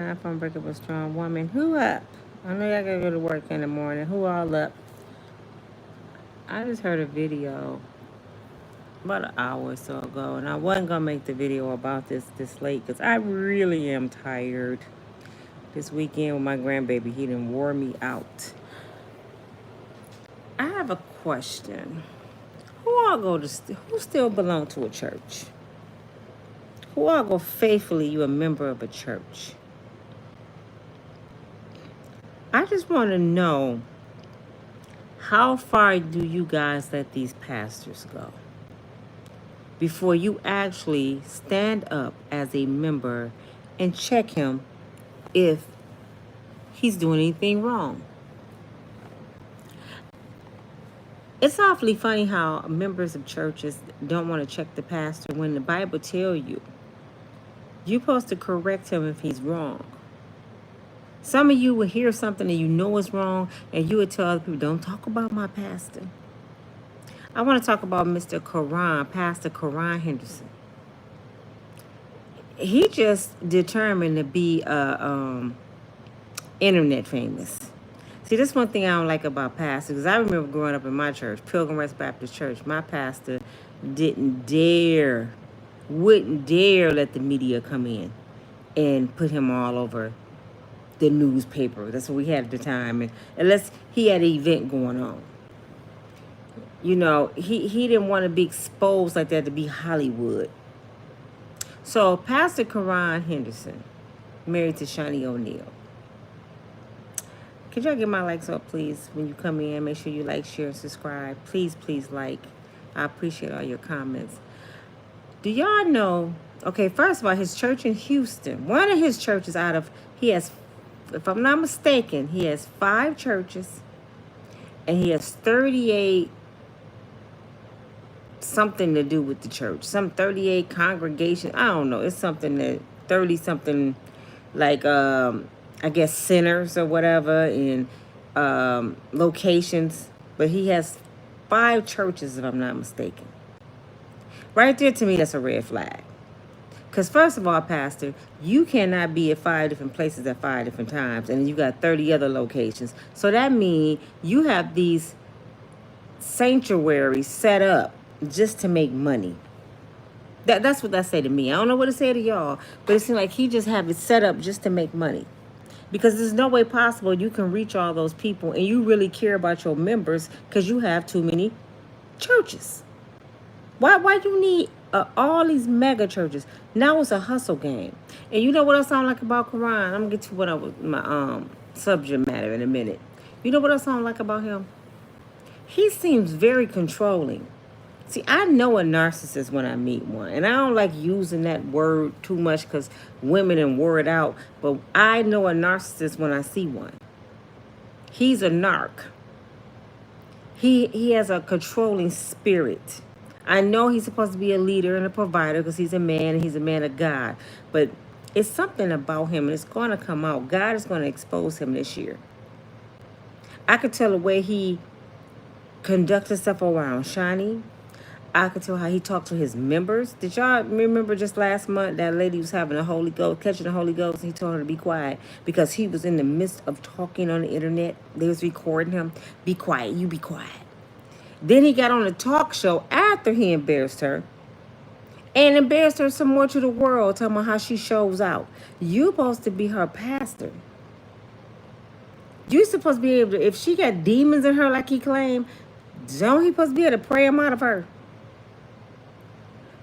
If I'm breaking up a strong woman. Who up? I know y'all gotta go to work in the morning. Who all up? I just heard a video about an hour or so ago, and I wasn't gonna make the video about this late because I really am tired. This weekend with my grandbaby, he done wore me out. I have a question. Who still belong to a church? Who all go faithfully? You a member of a church? I just want to know, how far do you guys let these pastors go before you actually stand up as a member and check him if he's doing anything wrong? It's awfully funny how members of churches don't want to check the pastor when the Bible tells you you're supposed to correct him if he's wrong. Some of you will hear something and you know is wrong, and you would tell other people, don't talk about my pastor. I want to talk about Pastor Karon Henderson. He just determined to be internet famous. See, this one thing I don't like about pastors, because I remember growing up in my church, Pilgrim Rest Baptist Church, my pastor wouldn't dare let the media come in and put him all over the newspaper. That's what we had at the time. And unless he had an event going on. You know, he didn't want to be exposed like that to be Hollywood. So Pastor Karon Henderson, married to Shani O'Neal. Could y'all get my likes up, please? When you come in, make sure you like, share, and subscribe. Please, please like. I appreciate all your comments. Do y'all know, okay, first of all, his church in Houston, one of his churches he has, if I'm not mistaken, he has 5 churches, and he has 38 something to do with the church. Some 38 congregation. I don't know. It's something that 30 something, like I guess centers or whatever, in locations. But he has 5 churches, if I'm not mistaken. Right there, to me, that's a red flag. Because first of all, Pastor, you cannot be at 5 different places at 5 different times, and you got 30 other locations. So that means you have these sanctuaries set up just to make money. That's what that say to me. I don't know what to say to y'all, but it seems like he just have it set up just to make money. Because there's no way possible you can reach all those people and you really care about your members because you have too many churches. Why you need all these mega churches? Now it's a hustle game. And you know what else I don't like about Karan? I'm gonna get to what I was my subject matter in a minute. You know what else I don't like about him? He seems very controlling. See, I know a narcissist when I meet one, and I don't like using that word too much because women and word out, but I know a narcissist when I see one. He's a narc. He has a controlling spirit. I know he's supposed to be a leader and a provider because he's a man and he's a man of God, but it's something about him, and it's going to come out. God is going to expose him this year. I could tell the way he conducts himself around Shani. I could tell how he talked to his members. Did y'all remember just last month that lady was having a Holy Ghost, catching the Holy Ghost, and he told her to be quiet because he was in the midst of talking on the internet. They was recording him. Be quiet. You be quiet. Then he got on a talk show after he embarrassed her and embarrassed her some more to the world, talking about how she shows out. You supposed to be her pastor. You supposed to be able to, if she got demons in her like he claimed, don't he supposed to be able to pray them out of her?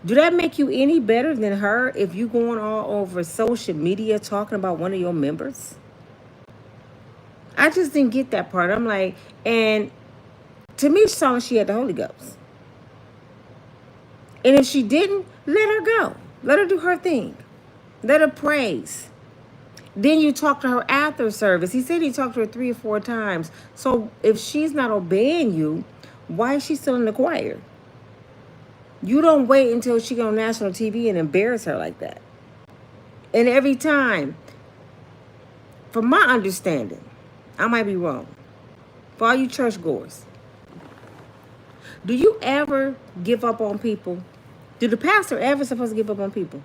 Do that make you any better than her if you going all over social media talking about one of your members? I just didn't get that part. I'm like, and to me, she sounded like she had the Holy Ghost. And if she didn't, let her go. Let her do her thing. Let her praise. Then you talk to her after service. He said he talked to her 3 or 4 times. So if she's not obeying you, why is she still in the choir? You don't wait until she go on national TV and embarrass her like that. And every time, from my understanding, I might be wrong, for all you churchgoers, do you ever give up on people? Do the pastor ever supposed to give up on people?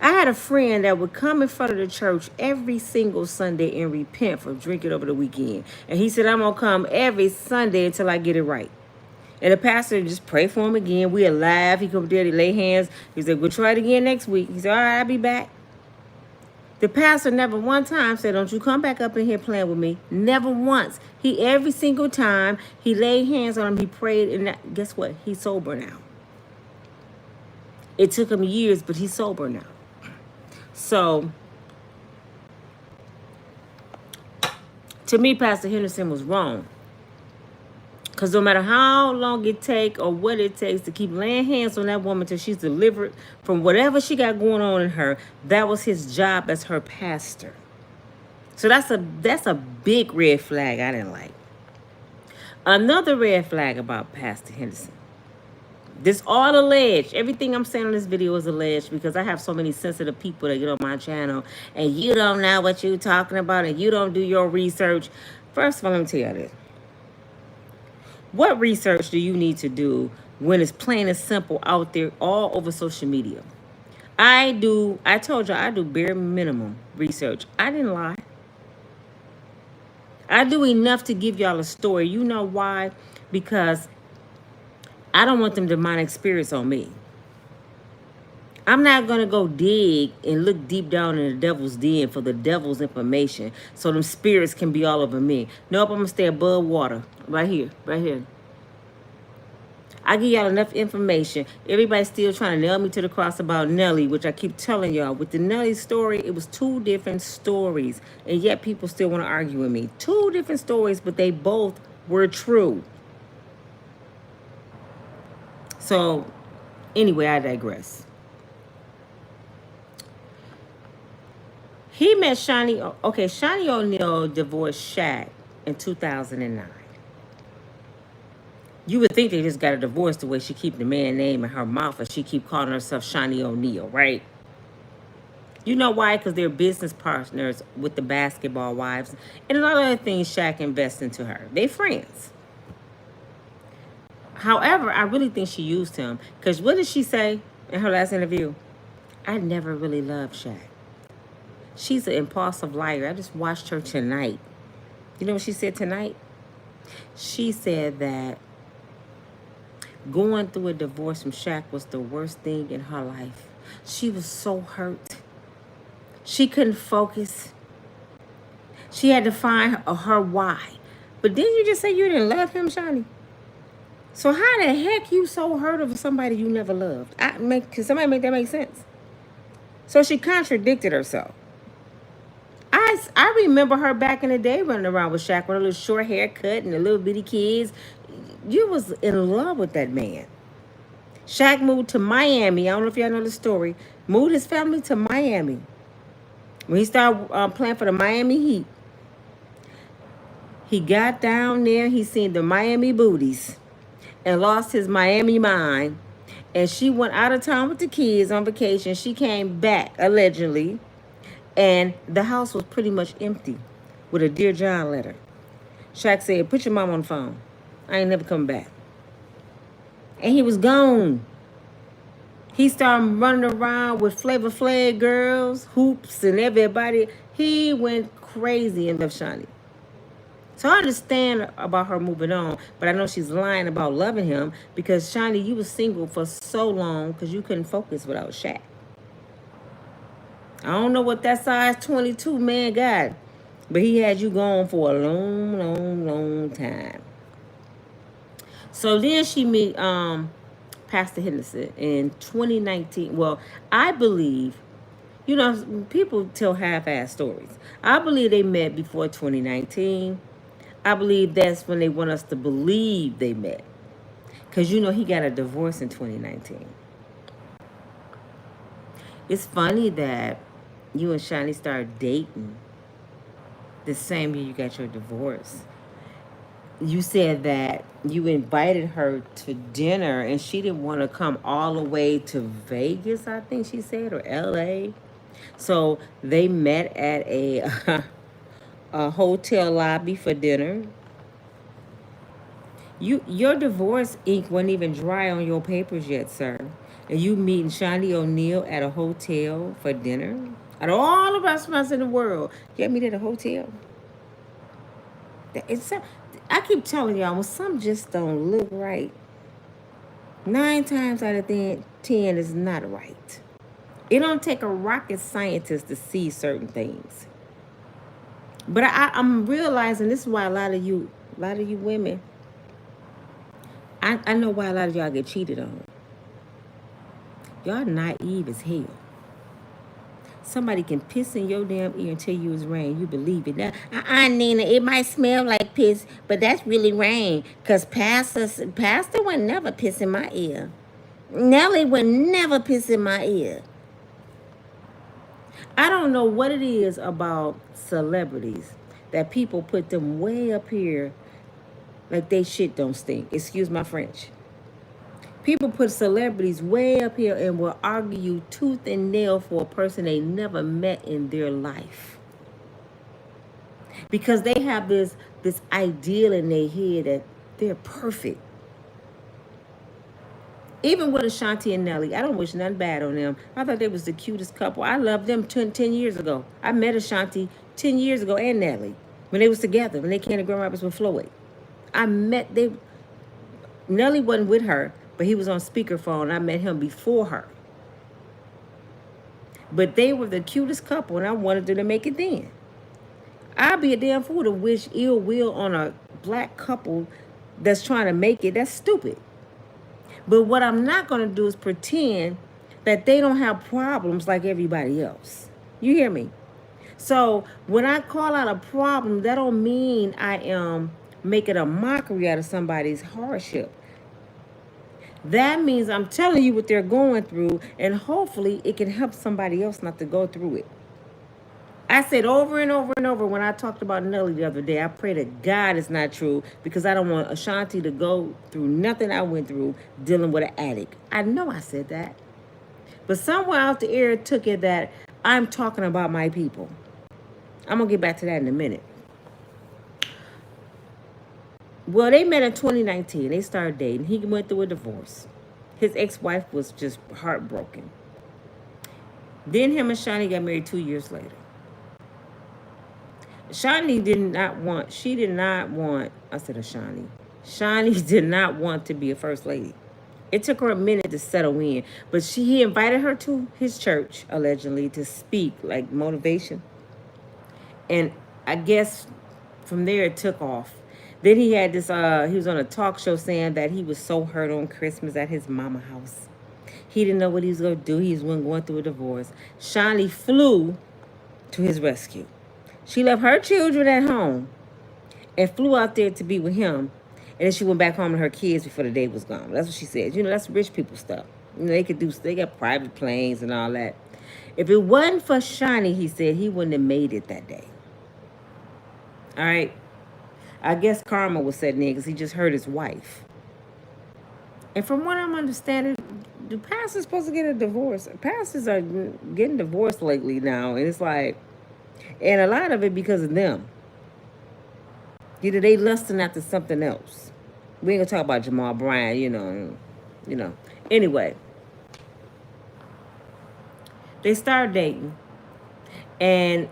I had a friend that would come in front of the church every single Sunday and repent for drinking over the weekend. And he said, I'm going to come every Sunday until I get it right. And the pastor would just pray for him again. We'd laugh. He'd come there, he'd lay hands. He said, we'll try it again next week. He said, all right, I'll be back. The pastor never one time said, don't you come back up in here playing with me. Never once. He, every single time, he laid hands on him, he prayed, and guess what? He's sober now. It took him years, but he's sober now. So, to me, Pastor Henderson was wrong. Because no matter how long it takes or what it takes to keep laying hands on that woman till she's delivered from whatever she got going on in her, that was his job as her pastor. So that's a big red flag I didn't like. Another red flag about Pastor Henderson. This all alleged. Everything I'm saying on this video is alleged because I have so many sensitive people that get on my channel and you don't know what you're talking about and you don't do your research. First of all, let me tell you this. What research do you need to do when it's plain and simple out there all over social media? I told you I do bare minimum research. I didn't lie. I do enough to give y'all a story. You know why? Because I don't want them demonic spirits on me. I'm not going to go dig and look deep down in the devil's den for the devil's information so them spirits can be all over me. Nope, I'm going to stay above water. Right here, right here. I give y'all enough information. Everybody's still trying to nail me to the cross about Nelly, which I keep telling y'all. With the Nelly story, it was 2 different stories. And yet people still want to argue with me. 2 different stories, but they both were true. So, anyway, I digress. He met Shani. Okay, Shani O'Neal divorced Shaq in 2009. You would think they just got a divorce the way she keep the man name in her mouth and she keep calling herself Shani O'Neal, right? You know why? Because they're business partners with the basketball wives and a lot of other things Shaq invests into her. They friends. However, I really think she used him because what did she say in her last interview? I never really loved Shaq. She's an impulsive liar. I just watched her tonight. You know what she said tonight? She said that going through a divorce from Shaq was the worst thing in her life. She was so hurt. She couldn't focus. She had to find her why. But didn't you just say you didn't love him, Shani? So how the heck you so hurt of somebody you never loved? Can somebody make that make sense? So she contradicted herself. I remember her back in the day running around with Shaq with a little short haircut and the little bitty kids. You was in love with that man. Shaq moved to Miami. I don't know if y'all know the story. Moved his family to Miami. When he started playing for the Miami Heat, he got down there. He seen the Miami booties and lost his Miami mind. And she went out of town with the kids on vacation. She came back, allegedly. And the house was pretty much empty with a Dear John letter. Shaq said, put your mom on the phone. I ain't never coming back. And he was gone. He started running around with Flavor Flav girls, Hoops, and everybody. He went crazy and left Shani. So I understand about her moving on, but I know she's lying about loving him because, Shani, you was single for so long because you couldn't focus without Shaq. I don't know what that size 22 man got, but he had you going for a long, long, long time. So then she met Pastor Henderson in 2019. Well, I believe, you know, people tell half-ass stories. I believe they met before 2019. I believe that's when they want us to believe they met. Because, you know, he got a divorce in 2019. It's funny that you and Shani started dating the same year you got your divorce. You said that you invited her to dinner and she didn't want to come all the way to Vegas, I think she said, or LA. So they met at a hotel lobby for dinner. Your divorce ink wasn't even dry on your papers yet, sir. and you meeting Shani O'Neal at a hotel for dinner. Out of all the restaurants in the world, you meet at a hotel. It's I keep telling y'all, when some just don't look right, 9 times out of 10 is not right. It don't take a rocket scientist to see certain things. But I'm realizing this is why a lot of you women, I know why a lot of y'all get cheated on. Y'all naive as hell. Somebody can piss in your damn ear and tell you it's rain. You believe it. Now, Nina, it might smell like piss, but that's really rain. Because Pastor would never piss in my ear. Nelly would never piss in my ear. I don't know what it is about celebrities that people put them way up here like they shit don't stink. Excuse my French. People put celebrities way up here and will argue you tooth and nail for a person they never met in their life. Because they have this ideal in their head that they're perfect. Even with Ashanti and Nelly, I don't wish nothing bad on them. I thought they was the cutest couple. I loved them 10 years ago. I met Ashanti 10 years ago and Nelly when they was together, when they came to Grand Rapids with Floyd. Nelly wasn't with her, but he was on speakerphone. I met him before her. But they were the cutest couple, and I wanted them to make it then. I'd be a damn fool to wish ill will on a black couple that's trying to make it. That's stupid. But what I'm not going to do is pretend that they don't have problems like everybody else. You hear me? So when I call out a problem, that don't mean I am making a mockery out of somebody's hardship. That means I'm telling you what they're going through, and hopefully it can help somebody else not to go through it. I said over and over and over when I talked about Nelly the other day, I pray to God it's not true, because I don't want Ashanti to go through nothing I went through dealing with an addict. I know I said that. But somewhere out the air took it that I'm talking about my people. I'm going to get back to that in a minute. Well, they met in 2019. They started dating. He went through a divorce. His ex-wife was just heartbroken. Then him and Shani got married 2 years later. Shani did not want to be a first lady. It took her a minute to settle in. But he invited her to his church, allegedly, to speak, like motivation. And I guess from there it took off. Then he had this, he was on a talk show saying that he was so hurt on Christmas at his mama house. He didn't know what he was going to do. He was going through a divorce. Shani flew to his rescue. She left her children at home and flew out there to be with him. And then she went back home to her kids before the day was gone. That's what she said. You know, that's rich people stuff. You know, they got private planes and all that. If it wasn't for Shani, he said, he wouldn't have made it that day. All right. I guess karma was setting in because he just hurt his wife. And from what I'm understanding, the pastor's supposed to get a divorce. Pastors are getting divorced lately now. And it's like, and a lot of it because of them. Either they lusting after something else. We ain't gonna talk about Jamal Bryant, you know. Anyway, they started dating. And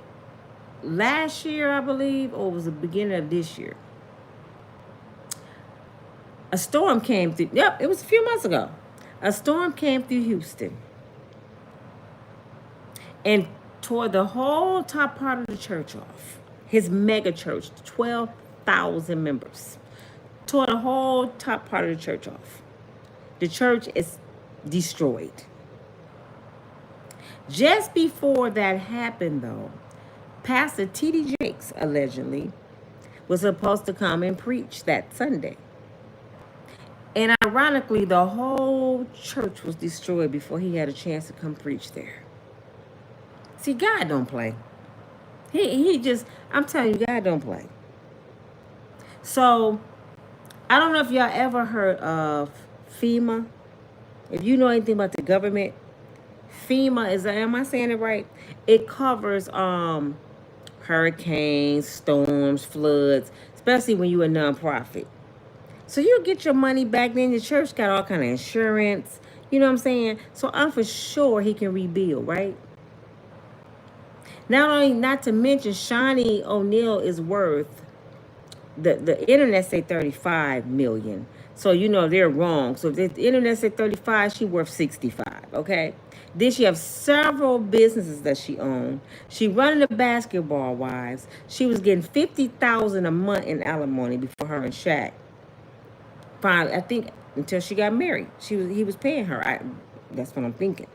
last year, I believe, or it was the beginning of this year, a storm came through. Yep, it was a few months ago. A storm came through Houston and tore the whole top part of the church off. His mega church, 12,000 members. Tore the whole top part of the church off. The church is destroyed. Just before that happened, though, Pastor T.D. Jakes, allegedly, was supposed to come and preach that Sunday. And ironically, the whole church was destroyed before he had a chance to come preach there. See, God don't play. He just, I'm telling you, God don't play. So, I don't know if y'all ever heard of FEMA. If you know anything about the government, FEMA is, am I saying it right? It covers hurricanes, storms, floods, especially when you're a nonprofit. So you get your money back. Then your church got all kind of insurance. You know what I'm saying? So I'm for sure he can rebuild, right? Not to mention Shani O'Neal is worth the internet say 35 million. So you know they're wrong. So if the internet said 35, she worth 65. Okay. Then she have several businesses that she owned. She running the basketball wives. She was getting 50,000 a month in alimony before her and Shaq. Finally, I think until she got married, he was paying her. That's what I'm thinking.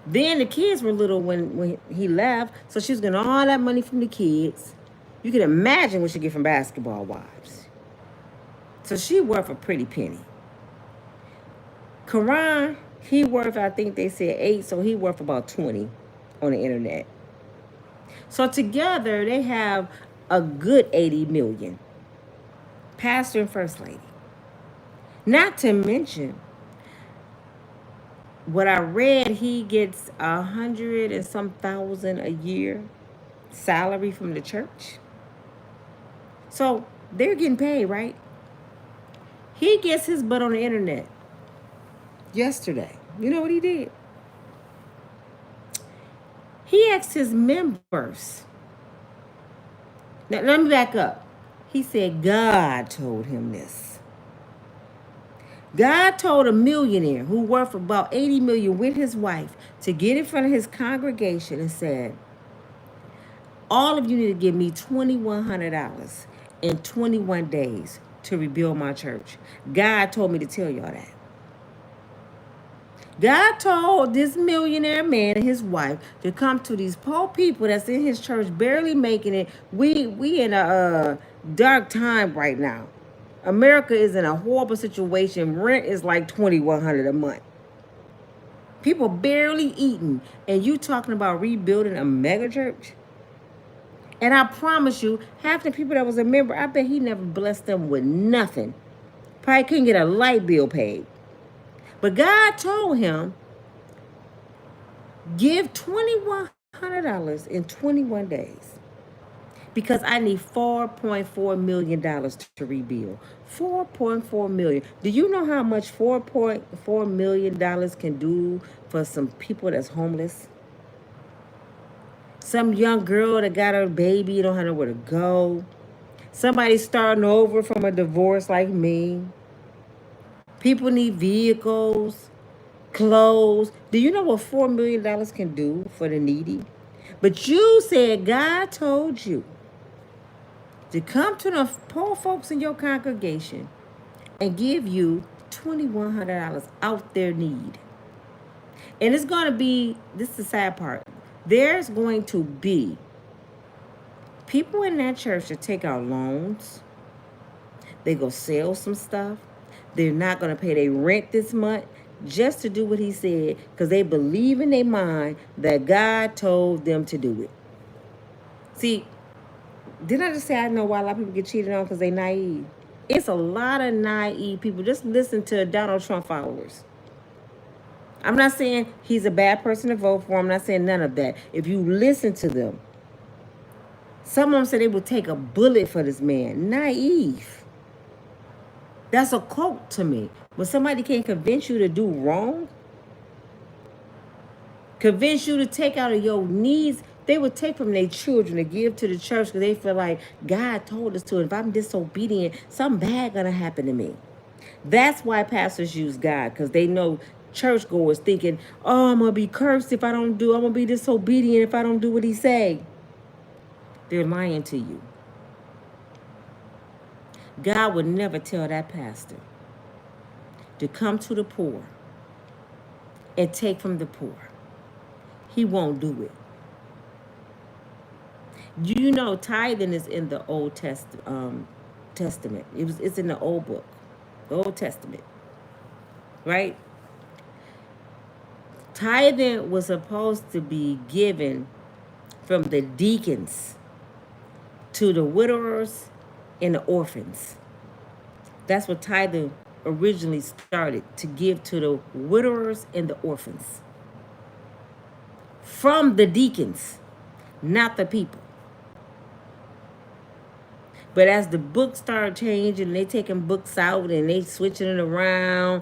Then the kids were little when he left, so she was getting all that money from the kids. You can imagine what she get from basketball wives. So she worth a pretty penny. Karon, he worth, I think they said 8, so he worth about 20 on the internet. So together they have a good 80 million. Pastor and First Lady. Not to mention, what I read, he gets 100 and some thousand a year salary from the church. So they're getting paid, right? He gets his butt on the internet yesterday. You know what he did? He asked his members. Now, let me back up. He said God told him this. God told a millionaire who worth about 80 million with his wife to get in front of his congregation and said, all of you need to give me $2,100 in 21 days to rebuild my church. God told me to tell y'all that. God told this millionaire man and his wife to come to these poor people that's in his church barely making it. We in a dark time right now. America is in a horrible situation. Rent is like $2,100 a month. People barely eating, and you talking about rebuilding a mega church? And I promise you, half the people that was a member, I bet he never blessed them with nothing. Probably couldn't get a light bill paid. But God told him, give $2,100 in 21 days. Because I need $4.4 million to rebuild. $4.4 million. Do you know how much $4.4 million can do for some people that's homeless? Some young girl that got her baby, don't have nowhere to go. Somebody starting over from a divorce like me. People need vehicles, clothes. Do you know what $4 million can do for the needy? But you said God told you to come to the poor folks in your congregation and give you $2,100 out their need. And it's going to be, this is the sad part, there's going to be people in that church that take out loans. They go sell some stuff. They're not going to pay their rent this month just to do what he said because they believe in their mind that God told them to do it. See, didn't I just say I know why a lot of people get cheated on because they naive? It's a lot of naive people. Just listen to Donald Trump followers. I'm not saying he's a bad person to vote for. I'm not saying none of that. If you listen to them, some of them said they would take a bullet for this man. Naive. That's a cult to me. When somebody can't convince you to do wrong, convince you to take out of your needs, they would take from their children to give to the church because they feel like God told us to. If I'm disobedient, something bad gonna happen to me. That's why pastors use God, because they know churchgoers thinking, oh, I'm gonna be cursed if I don't do, I'm gonna be disobedient if I don't do what he say. They're lying to you. God would never tell that pastor to come to the poor and take from the poor. He won't do it. You know, tithing is in the Old Testament. It's in the old book, the Old Testament, right? Tithing was supposed to be given from the deacons to the widowers and the orphans. That's what tithing originally started, to give to the widowers and the orphans. From the deacons, not the people. But as the books start changing, they taking books out and they switching it around,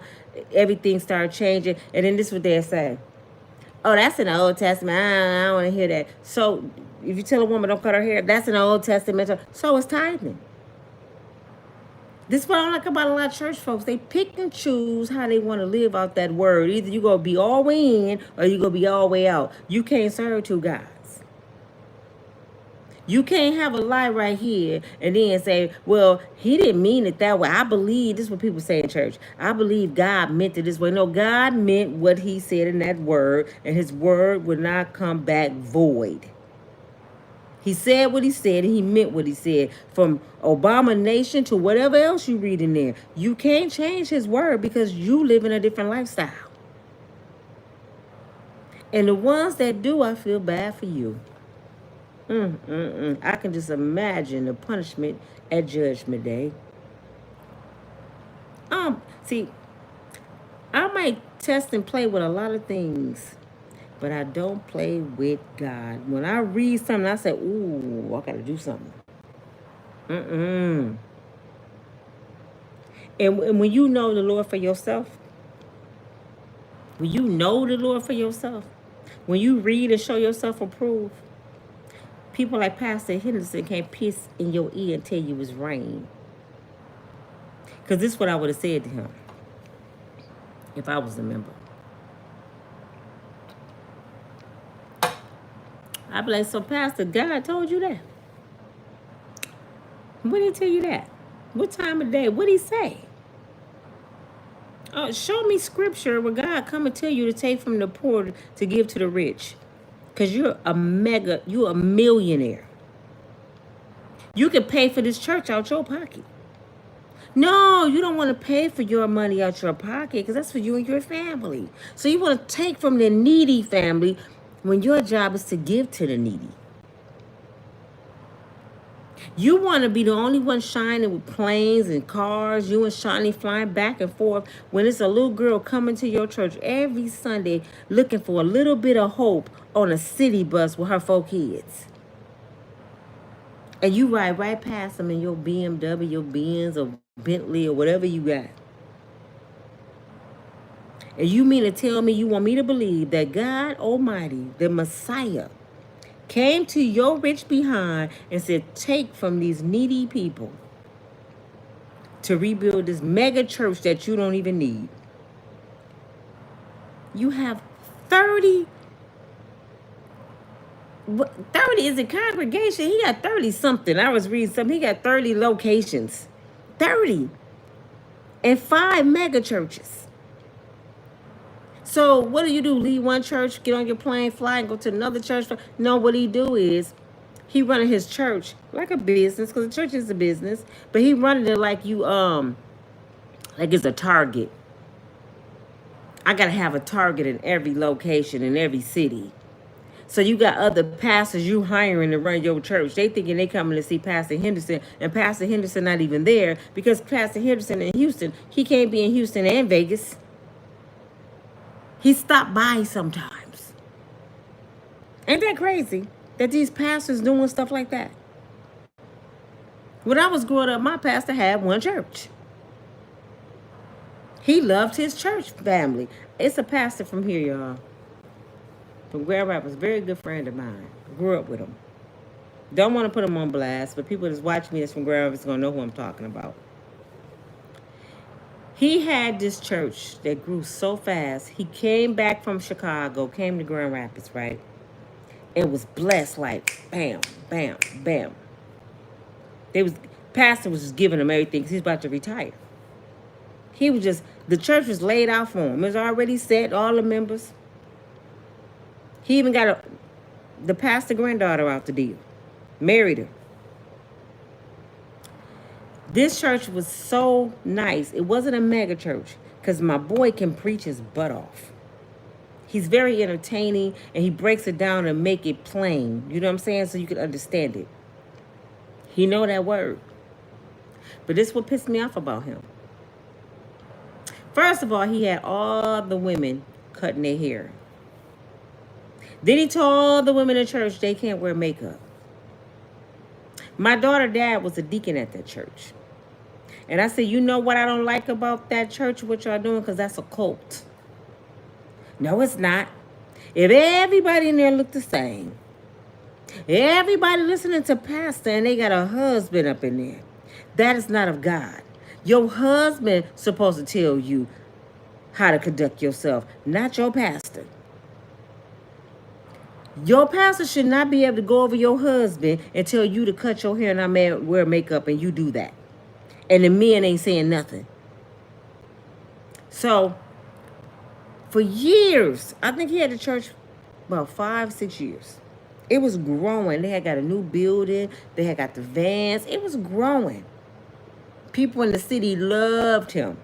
everything started changing. And then this is what they say. Oh, that's in the Old Testament. I don't want to hear that. So if you tell a woman don't cut her hair, that's in the Old Testament. So it's tithing. This is what I don't like about a lot of church folks. They pick and choose how they want to live out that word. Either you going to be all way in or you going to be all way out. You can't serve two gods. You can't have a lie right here and then say, well, he didn't mean it that way. I believe, this is what people say in church, I believe God meant it this way. No, God meant what he said in that word, and his word would not come back void. He said what he said, and he meant what he said. From abomination to whatever else you read in there. You can't change his word because you live in a different lifestyle. And the ones that do, I feel bad for you. I can just imagine the punishment at Judgment Day. See, I might test and play with a lot of things, but I don't play with God. When I read something, I say, ooh, I gotta do something. And when you know the Lord for yourself, when you know the Lord for yourself, when you read and show yourself approved, people like Pastor Henderson can't piss in your ear and tell you it's rain. Because this is what I would have said to him if I was a member. I'd be like, so Pastor, God told you that? When did he tell you that? What time of day? What did he say? Show me scripture where God come and tell you to take from the poor to give to the rich. Because you're a millionaire. You can pay for this church out your pocket. No, you don't want to pay for your money out your pocket because that's for you and your family. So you want to take from the needy family when your job is to give to the needy. You want to be the only one shining with planes and cars, you and Shani flying back and forth when it's a little girl coming to your church every Sunday looking for a little bit of hope on a city bus with her 4 kids. And you ride right past them in your BMW, your Benz, or Bentley, or whatever you got. And you mean to tell me you want me to believe that God Almighty, the Messiah, came to your rich behind and said, take from these needy people to rebuild this mega church that you don't even need. You have 30 is a congregation. He got 30 something. I was reading something. He got 30 locations. 30. And 5 mega churches. So what do? Leave one church, get on your plane, fly, and go to another church? No, what he do is he running his church like a business, because the church is a business, but he running it like like it's a Target. I gotta have a Target in every location, in every city. So you got other pastors you hiring to run your church. They thinking they coming to see Pastor Henderson, and Pastor Henderson not even there because Pastor Henderson in Houston, he can't be in Houston and Vegas. He stopped by sometimes. Ain't that crazy that these pastors doing stuff like that? When I was growing up, my pastor had one church. He loved his church family. It's a pastor from here, y'all. From Grand Rapids, very good friend of mine. Grew up with him. Don't want to put him on blast, but people that's watching me that's from Grand Rapids are going to know who I'm talking about. He had this church that grew so fast. He came back from Chicago, came to Grand Rapids, right? It was blessed like bam, bam, bam. Pastor was just giving him everything because he's about to retire. The church was laid out for him. It was already set, all the members. He even got the pastor granddaughter out the deal. Married her. This church was so nice. It wasn't a mega church because my boy can preach his butt off. He's very entertaining and he breaks it down and make it plain. You know what I'm saying? So you can understand it. He know that word. But this is what pissed me off about him. First of all, he had all the women cutting their hair. Then he told the women in church they can't wear makeup. My daughter dad was a deacon at that church. And I said, you know what I don't like about that church, what y'all doing? Because that's a cult. No, it's not. If everybody in there looked the same, everybody listening to pastor and they got a husband up in there, that is not of God. Your husband supposed to tell you how to conduct yourself, not your pastor. Your pastor should not be able to go over your husband and tell you to cut your hair and not wear makeup, and you do that. And the men ain't saying nothing. So, for years, I think he had the church about 5-6 years. It was growing. They had got a new building. They had got the vans. It was growing. People in the city loved him.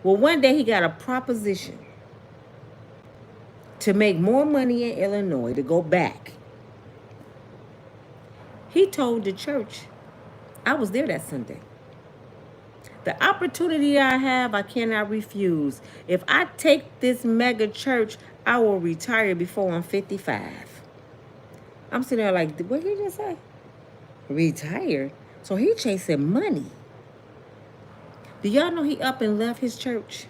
Well, one day he got a proposition to make more money in Illinois, to go back. He told the church, I was there that Sunday. The opportunity I have, I cannot refuse. If I take this mega church, I will retire before I'm 55. I'm sitting there like, what did he just say? Retire? So he chasing money. Do y'all know he up and left his church?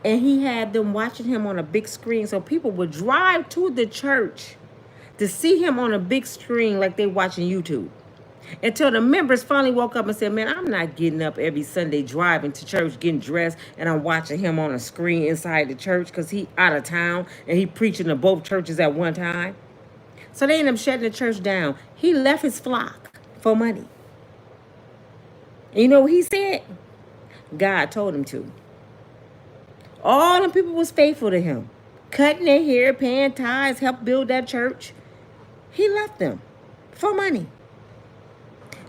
And he had them watching him on a big screen. So people would drive to the church to see him on a big screen like they watching YouTube. Until the members finally woke up and said, man, I'm not getting up every Sunday driving to church, getting dressed, and I'm watching him on a screen inside the church because he out of town and he preaching to both churches at one time. So they ended up shutting the church down. He left his flock for money. And you know what he said? God told him to. All the people was faithful to him. Cutting their hair, paying tithes, helped build that church. He left them for money.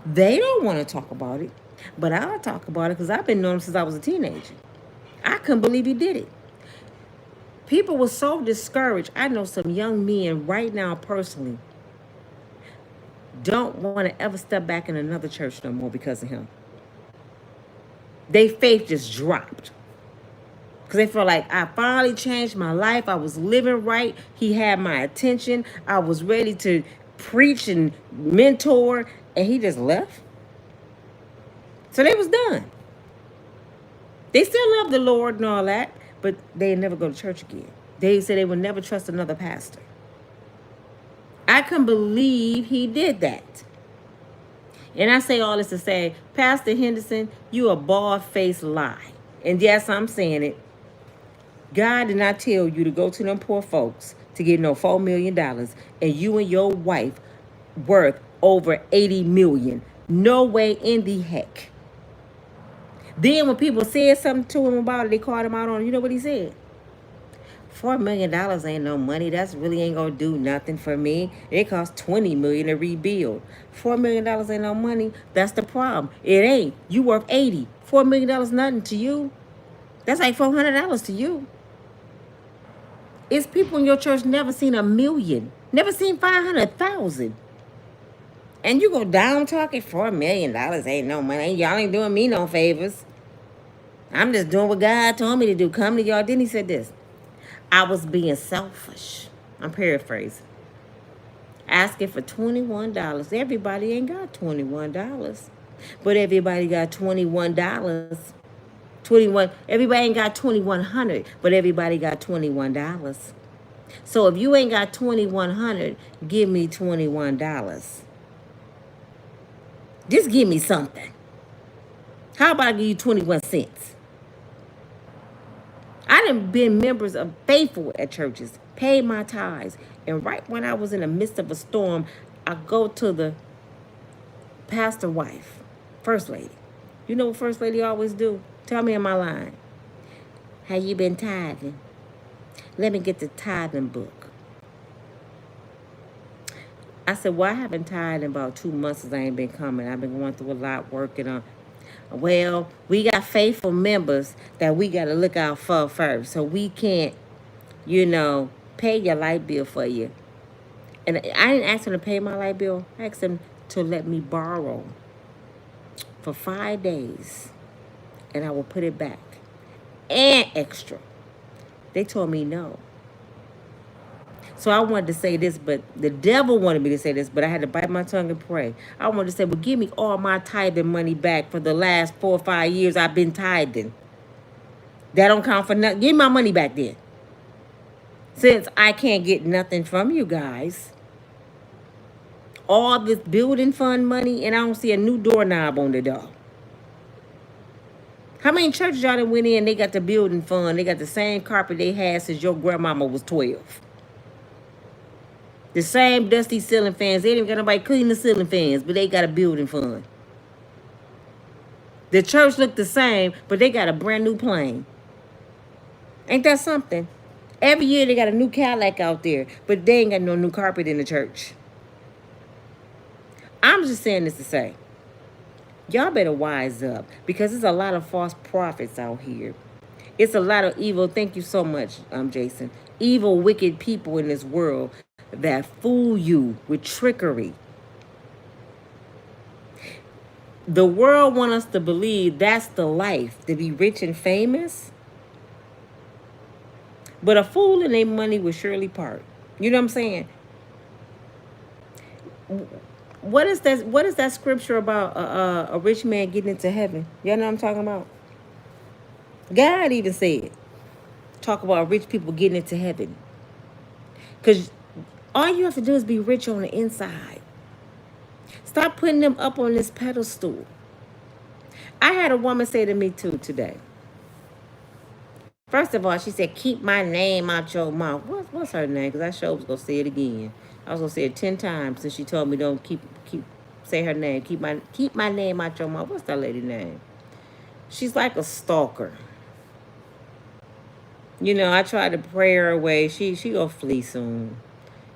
They don't want to talk about it, but I'll talk about it because I've been knowing him since I was a teenager. I couldn't believe he did it. People were so discouraged. I know some young men right now personally don't want to ever step back in another church no more because of him. Their faith just dropped. Because they feel like, I finally changed my life. I was living right. He had my attention. I was ready to preach and mentor. And he just left. So they was done. They still love the Lord and all that. But they never go to church again. They said they would never trust another pastor. I couldn't believe he did that. And I say all this to say, Pastor Henderson, you a bald-faced lie. And yes, I'm saying it. God did not tell you to go to them poor folks to get no $4 million and you and your wife worth over $80 million. No way in the heck. Then when people said something to him about it, they called him out on it. You know what he said? $4 million ain't no money. That's really ain't gonna do nothing for me. It costs $20 million to rebuild. $4 million ain't no money. That's the problem. It ain't. You worth 80. $4 million nothing to you. That's like $400 to you. It's people in your church never seen $1 million, never seen 500,000. And you go down talking $4 million ain't no money. Y'all ain't doing me no favors. I'm just doing what God told me to do. Come to y'all. Then he said this. I was being selfish. I'm paraphrasing. Asking for $21. Everybody ain't got $21. But everybody got $21. 21. Everybody ain't got $2,100, but everybody got $21. So if you ain't got $2,100, give me $21. Just give me something. How about I give you 21 cents? I done been members of faithful at churches, paid my tithes, and right when I was in the midst of a storm, I go to the pastor wife, first lady. You know what first lady always do? Tell me in my line. How you been tithing? Let me get the tithing book. I said, well, I haven't tithed in about 2 months since I ain't been coming. I've been going through a lot, working on. Well, we got faithful members that we got to look out for first. So we can't, pay your light bill for you. And I didn't ask them to pay my light bill. I asked them to let me borrow for 5 days. And I will put it back. And extra. They told me no. So I wanted to say this, but the devil wanted me to say this, but I had to bite my tongue and pray. I wanted to say, well, give me all my tithing money back for the last 4 or 5 years I've been tithing. That don't count for nothing. Give me my money back then. Since I can't get nothing from you guys. All this building fund money, and I don't see a new doorknob on the door. How many churches y'all done went in, they got the building fund, they got the same carpet they had since your grandmama was 12. The same dusty ceiling fans. They didn't even got nobody clean the ceiling fans, but they got a building fund. The church looked the same, but they got a brand new plane. Ain't that something? Every year they got a new Cadillac out there, but they ain't got no new carpet in the church. I'm just saying this to say, y'all better wise up, because there's a lot of false prophets out here. It's a lot of evil. Thank you so much, Jason. Evil, wicked people in this world that fool you with trickery. The world wants us to believe that's the life, to be rich and famous. But a fool and their money will surely part. You know what I'm saying? What is that scripture about a rich man getting into heaven? Y'all know what I'm talking about? God even said, talk about rich people getting into heaven. Because all you have to do is be rich on the inside. Stop putting them up on this pedestal. I had a woman say to me too today. First of all, she said, keep my name out your mouth. What's her name? Because I sure was going to say it again. I was going to say it 10 times since she told me don't say her name. Keep my name out your mouth. What's that lady's name? She's like a stalker. You know, I tried to pray her away. She gonna flee soon.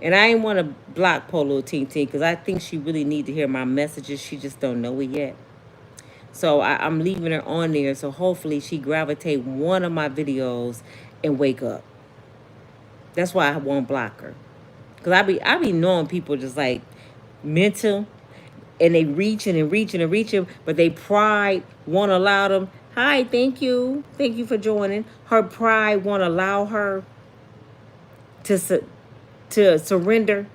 And I ain't want to block Polo Teen because I think she really need to hear my messages. She just don't know it yet. So I'm leaving her on there. So hopefully she gravitate one of my videos and wake up. That's why I won't block her. Because I be knowing people just like mental. And they reaching and reaching and reaching. But they pride won't allow them. Hi, thank you. Thank you for joining. Her pride won't allow her to surrender.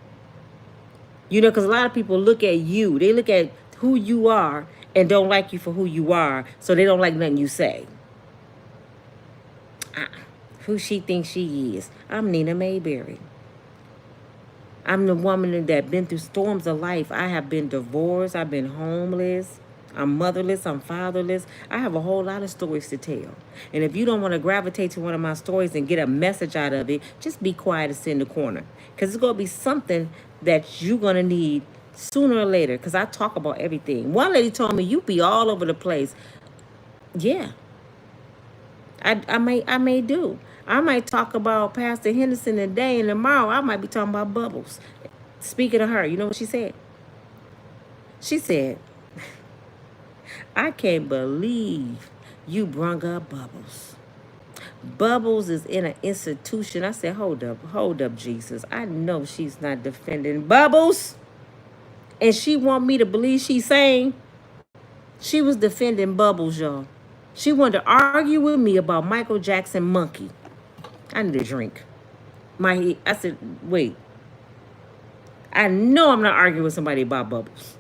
You know, because a lot of people look at you. They look at who you are and don't like you for who you are, so they don't like nothing you say. Who she thinks she is. I'm Nina Mayberry. I'm the woman that been through storms of life. I have been divorced. I've been homeless. I'm motherless. I'm fatherless. I have a whole lot of stories to tell. And if you don't want to gravitate to one of my stories and get a message out of it, just be quiet and sit in the corner. Because it's going to be something that you're going to need sooner or later, because I talk about everything. One lady told me, you be all over the place. Yeah. I may do. I might talk about Pastor Henderson today, and tomorrow I might be talking about Bubbles. Speaking of her, you know what she said? She said, I can't believe you brung up Bubbles. Bubbles is in an institution. I said, hold up, Jesus. I know she's not defending Bubbles. And she want me to believe she's saying she was defending Bubbles, y'all. She wanted to argue with me about Michael Jackson Monkey. I need a drink. I said, wait. I know I'm not arguing with somebody about Bubbles.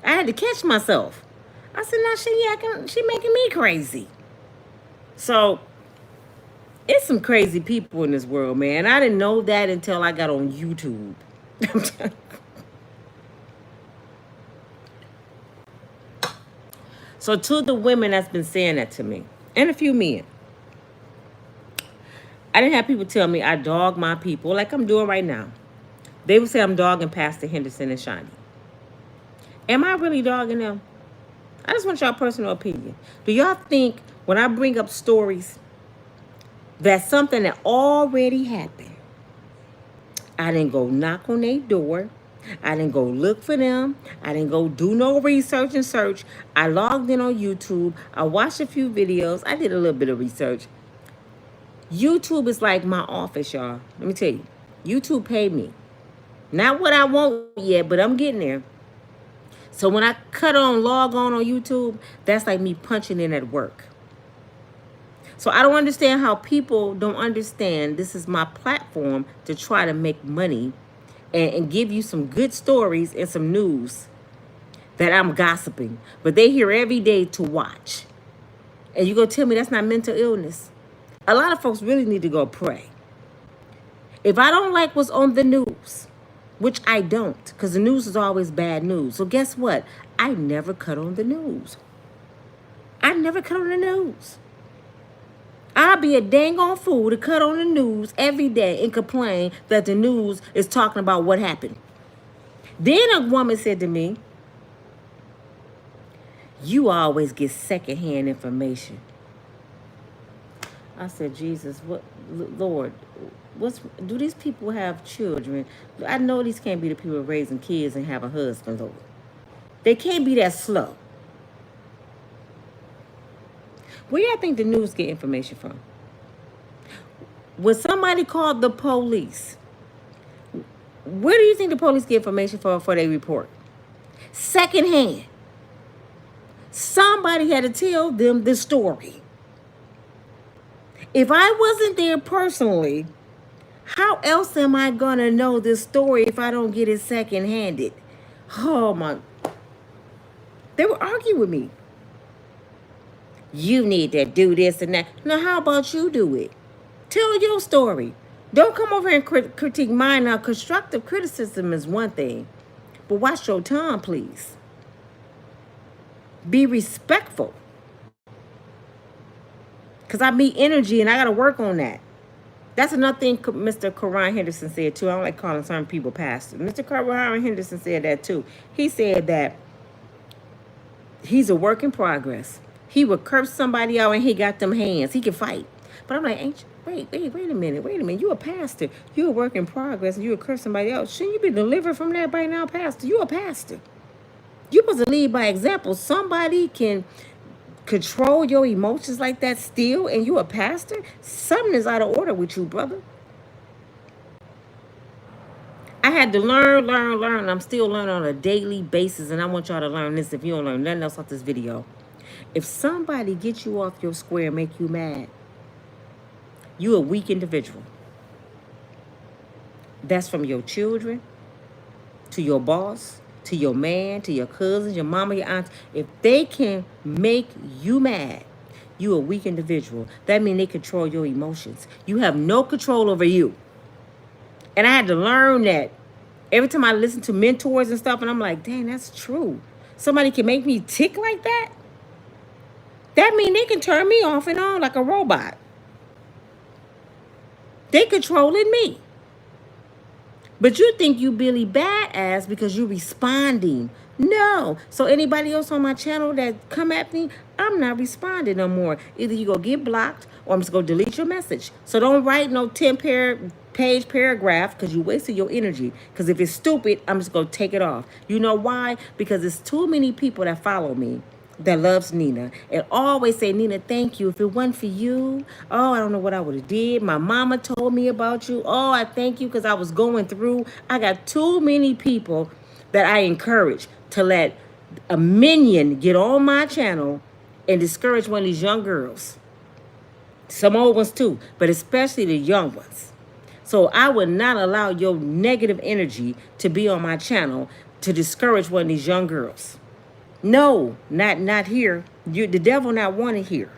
I had to catch myself. I said, now she making me crazy. So, it's some crazy people in this world, man. I didn't know that until I got on YouTube. So to the women that's been saying that to me, and a few men, I didn't have people tell me I dog my people like I'm doing right now. They would say I'm dogging Pastor Henderson and Shani. Am I really dogging them? I just want y'all personal opinion. Do y'all think when I bring up stories that's something that already happened, I didn't go knock on their door, I didn't go look for them, I didn't go do no research and search, I logged in on YouTube, I watched a few videos, I did a little bit of research. YouTube is like my office, y'all. Let me tell you, YouTube paid me. Not what I want yet, but I'm getting there. So when I log on YouTube, that's like me punching in at work. So I don't understand how people don't understand this is my platform to try to make money and give you some good stories and some news that I'm gossiping. But they here every day to watch. And you gonna tell me that's not mental illness? A lot of folks really need to go pray. If I don't like what's on the news, which I don't, because the news is always bad news. So guess what? I never cut on the news. I never cut on the news. I'll be a dang on fool to cut on the news every day and complain that the news is talking about what happened. Then a woman said to me, you always get secondhand information. I said, Jesus, what, Lord, do these people have children? I know these can't be the people raising kids and have a husband, Lord. They can't be that slow. Where y'all think the news get information from? When somebody called the police, where do you think the police get information for they report? Secondhand. Somebody had to tell them the story. If I wasn't there personally, how else am I going to know this story if I don't get it second-handed? Oh, my. They would argue with me. You need to do this and that. Now, how about you do it? Tell your story. Don't come over and critique mine. Now, constructive criticism is one thing. But watch your tongue, please. Be respectful. Because I meet energy and I got to work on that. That's another thing Mr. Karon Henderson said too. I don't like calling some people pastors. Mr. Karon Henderson said that too. He said that he's a work in progress. He would curse somebody out and he got them hands. He can fight. But I'm like, wait a minute. You a pastor. You a work in progress and you would curse somebody else. Shouldn't you be delivered from that by now, pastor? You a pastor. You supposed to lead by example. Somebody can control your emotions like that still, and you a pastor? Something is out of order with you, brother. I had to learn. I'm still learning on a daily basis, and I want y'all to learn this if you don't learn nothing else off this video. If somebody gets you off your square and make you mad, you a weak individual. That's from your children to your boss, to your man, to your cousins, your mama, your aunts. If they can make you mad, you a weak individual. That means they control your emotions. You have no control over you. And I had to learn that. Every time I listen to mentors and stuff, and I'm like, dang, that's true. Somebody can make me tick like that? That means they can turn me off and on like a robot. They controlling me. But you think you Billy Badass because you responding. No. So anybody else on my channel that come at me, I'm not responding no more. Either you go get blocked or I'm just going to delete your message. So don't write no 10-page paragraph because you wasted your energy. Because if it's stupid, I'm just going to take it off. You know why? Because it's too many people that follow me that loves Nina and always say, Nina, thank you. If it wasn't for you, oh, I don't know what I would have did. My mama told me about you. Oh, I thank you because I was going through. I got too many people that I encourage to let a minion get on my channel and discourage one of these young girls. Some old ones too, but especially the young ones. So I would not allow your negative energy to be on my channel to discourage one of these young girls. No, not here. The devil not wanted here.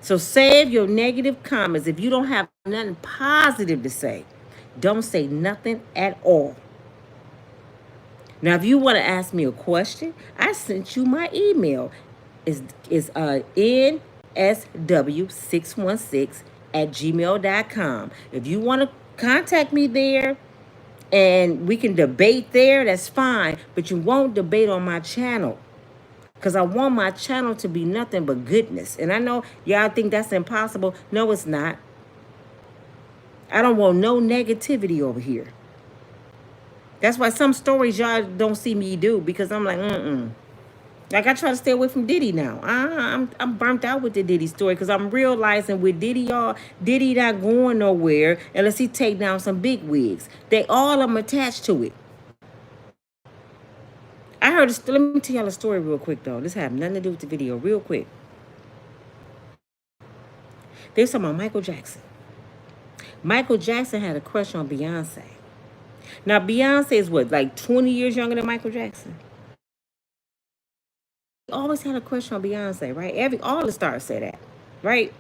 So save your negative comments. If you don't have nothing positive to say, don't say nothing at all. Now, if you want to ask me a question, I sent you my email. It's nsw616@gmail.com. If you want to contact me there, and we can debate there, that's fine. But you won't debate on my channel. Because I want my channel to be nothing but goodness. And I know y'all think that's impossible. No, it's not. I don't want no negativity over here. That's why some stories y'all don't see me do. Because I'm like, Like I try to stay away from Diddy now. I'm burnt out with the Diddy story because I'm realizing with Diddy, y'all, Diddy not going nowhere unless he take down some big wigs. They all of them attached to it. I heard, let me tell y'all a story real quick though. This have nothing to do with the video real quick. They were talking about Michael Jackson. Michael Jackson had a crush on Beyonce. Now Beyonce is what, like 20 years younger than Michael Jackson? He always had a crush on Beyonce, right? All the stars say that, right?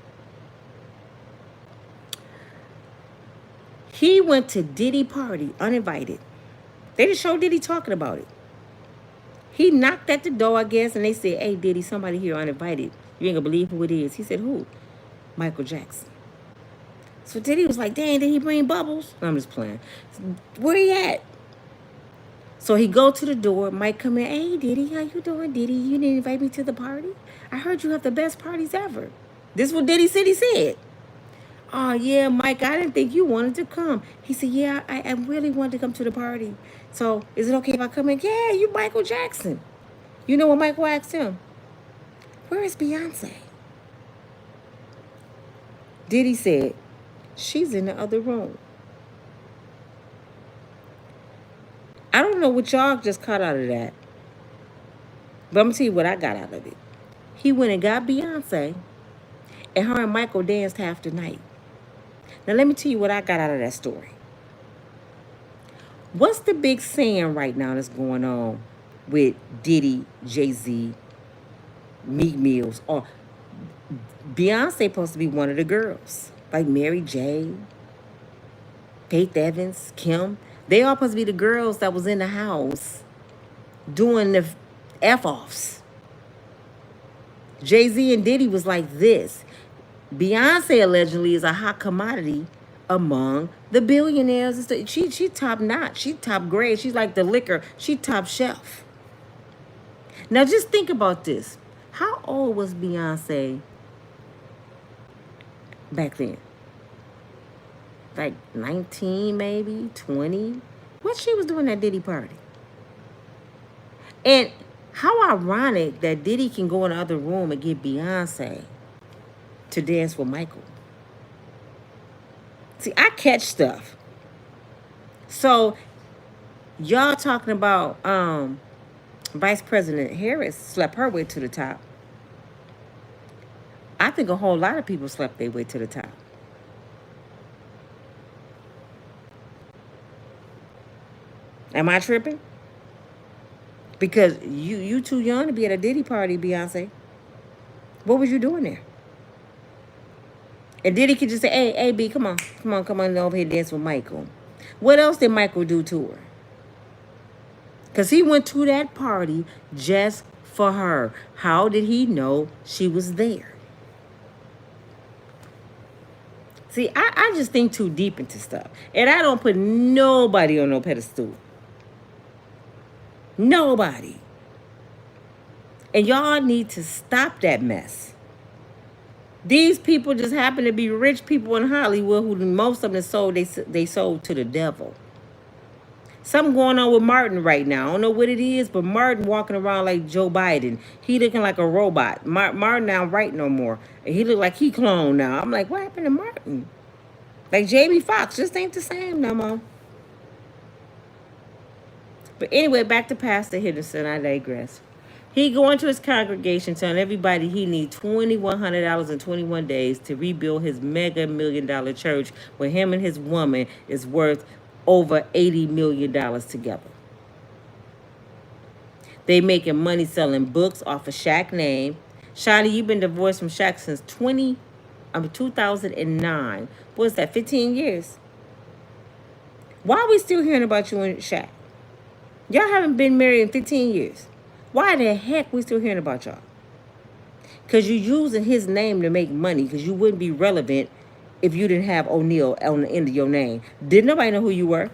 He went to Diddy party uninvited. They just showed Diddy talking about it. He knocked at the door, I guess, and they said, "Hey, Diddy, somebody here uninvited. You ain't gonna believe who it is." He said, "Who?" "Michael Jackson." So Diddy was like, "Dang, did he bring bubbles?" I'm just playing. "Where he at?" So he go to the door. Mike come in. "Hey, Diddy, how you doing, Diddy? You didn't invite me to the party? I heard you have the best parties ever." This is what Diddy said he said. "Oh, yeah, Mike, I didn't think you wanted to come." He said, "Yeah, I really wanted to come to the party. So is it okay if I come in?" "Yeah, you Michael Jackson." You know what Michael asked him? "Where is Beyonce?" Diddy said, "She's in the other room." I don't know what y'all just caught out of that, but I'm going to tell you what I got out of it. He went and got Beyonce, and her and Michael danced half the night. Now, let me tell you what I got out of that story. What's the big saying right now that's going on with Diddy, Jay-Z, Meek Mills, or Beyonce supposed to be one of the girls, like Mary J., Faith Evans, Kim. They all supposed to be the girls that was in the house doing the F-offs. Jay-Z and Diddy was like this. Beyonce allegedly is a hot commodity among the billionaires. She top notch. She top grade. She's like the liquor. She top shelf. Now just think about this. How old was Beyonce back then? Like 19, maybe 20. What she was doing at Diddy party? And how ironic that Diddy can go in the other room and get Beyonce to dance with Michael. See, I catch stuff. So y'all talking about Vice President Harris slept her way to the top. I think a whole lot of people slept their way to the top. Am I tripping? Because you too young to be at a Diddy party, Beyonce. What was you doing there? And Diddy could just say, "Hey, B, come on over here dance with Michael." What else did Michael do to her? Because he went to that party just for her. How did he know she was there? See, I just think too deep into stuff. And I don't put nobody on no pedestal. Nobody. And y'all need to stop that mess. These people just happen to be rich people in Hollywood who most of them sold, they sold to the devil. Something going on with Martin right now. I don't know what it is, but Martin walking around like Joe Biden. He looking like a robot. Martin not right no more. He look like he cloned now. I'm like, what happened to Martin? Like Jamie Foxx just ain't the same no more. But anyway, back to Pastor Henderson. I digress. He going to his congregation telling everybody he needs $2,100 in 21 days to rebuild his mega $1 million church where him and his woman is worth over $80 million together. They making money selling books off of Shaq's name. Shani, you've been divorced from Shaq since 2009. What's that, 15 years? Why are we still hearing about you and Shaq? Y'all haven't been married in 15 years. Why the heck we still hearing about y'all? Because you're using his name to make money, because you wouldn't be relevant if you didn't have O'Neal on the end of your name. Didn't nobody know who you were?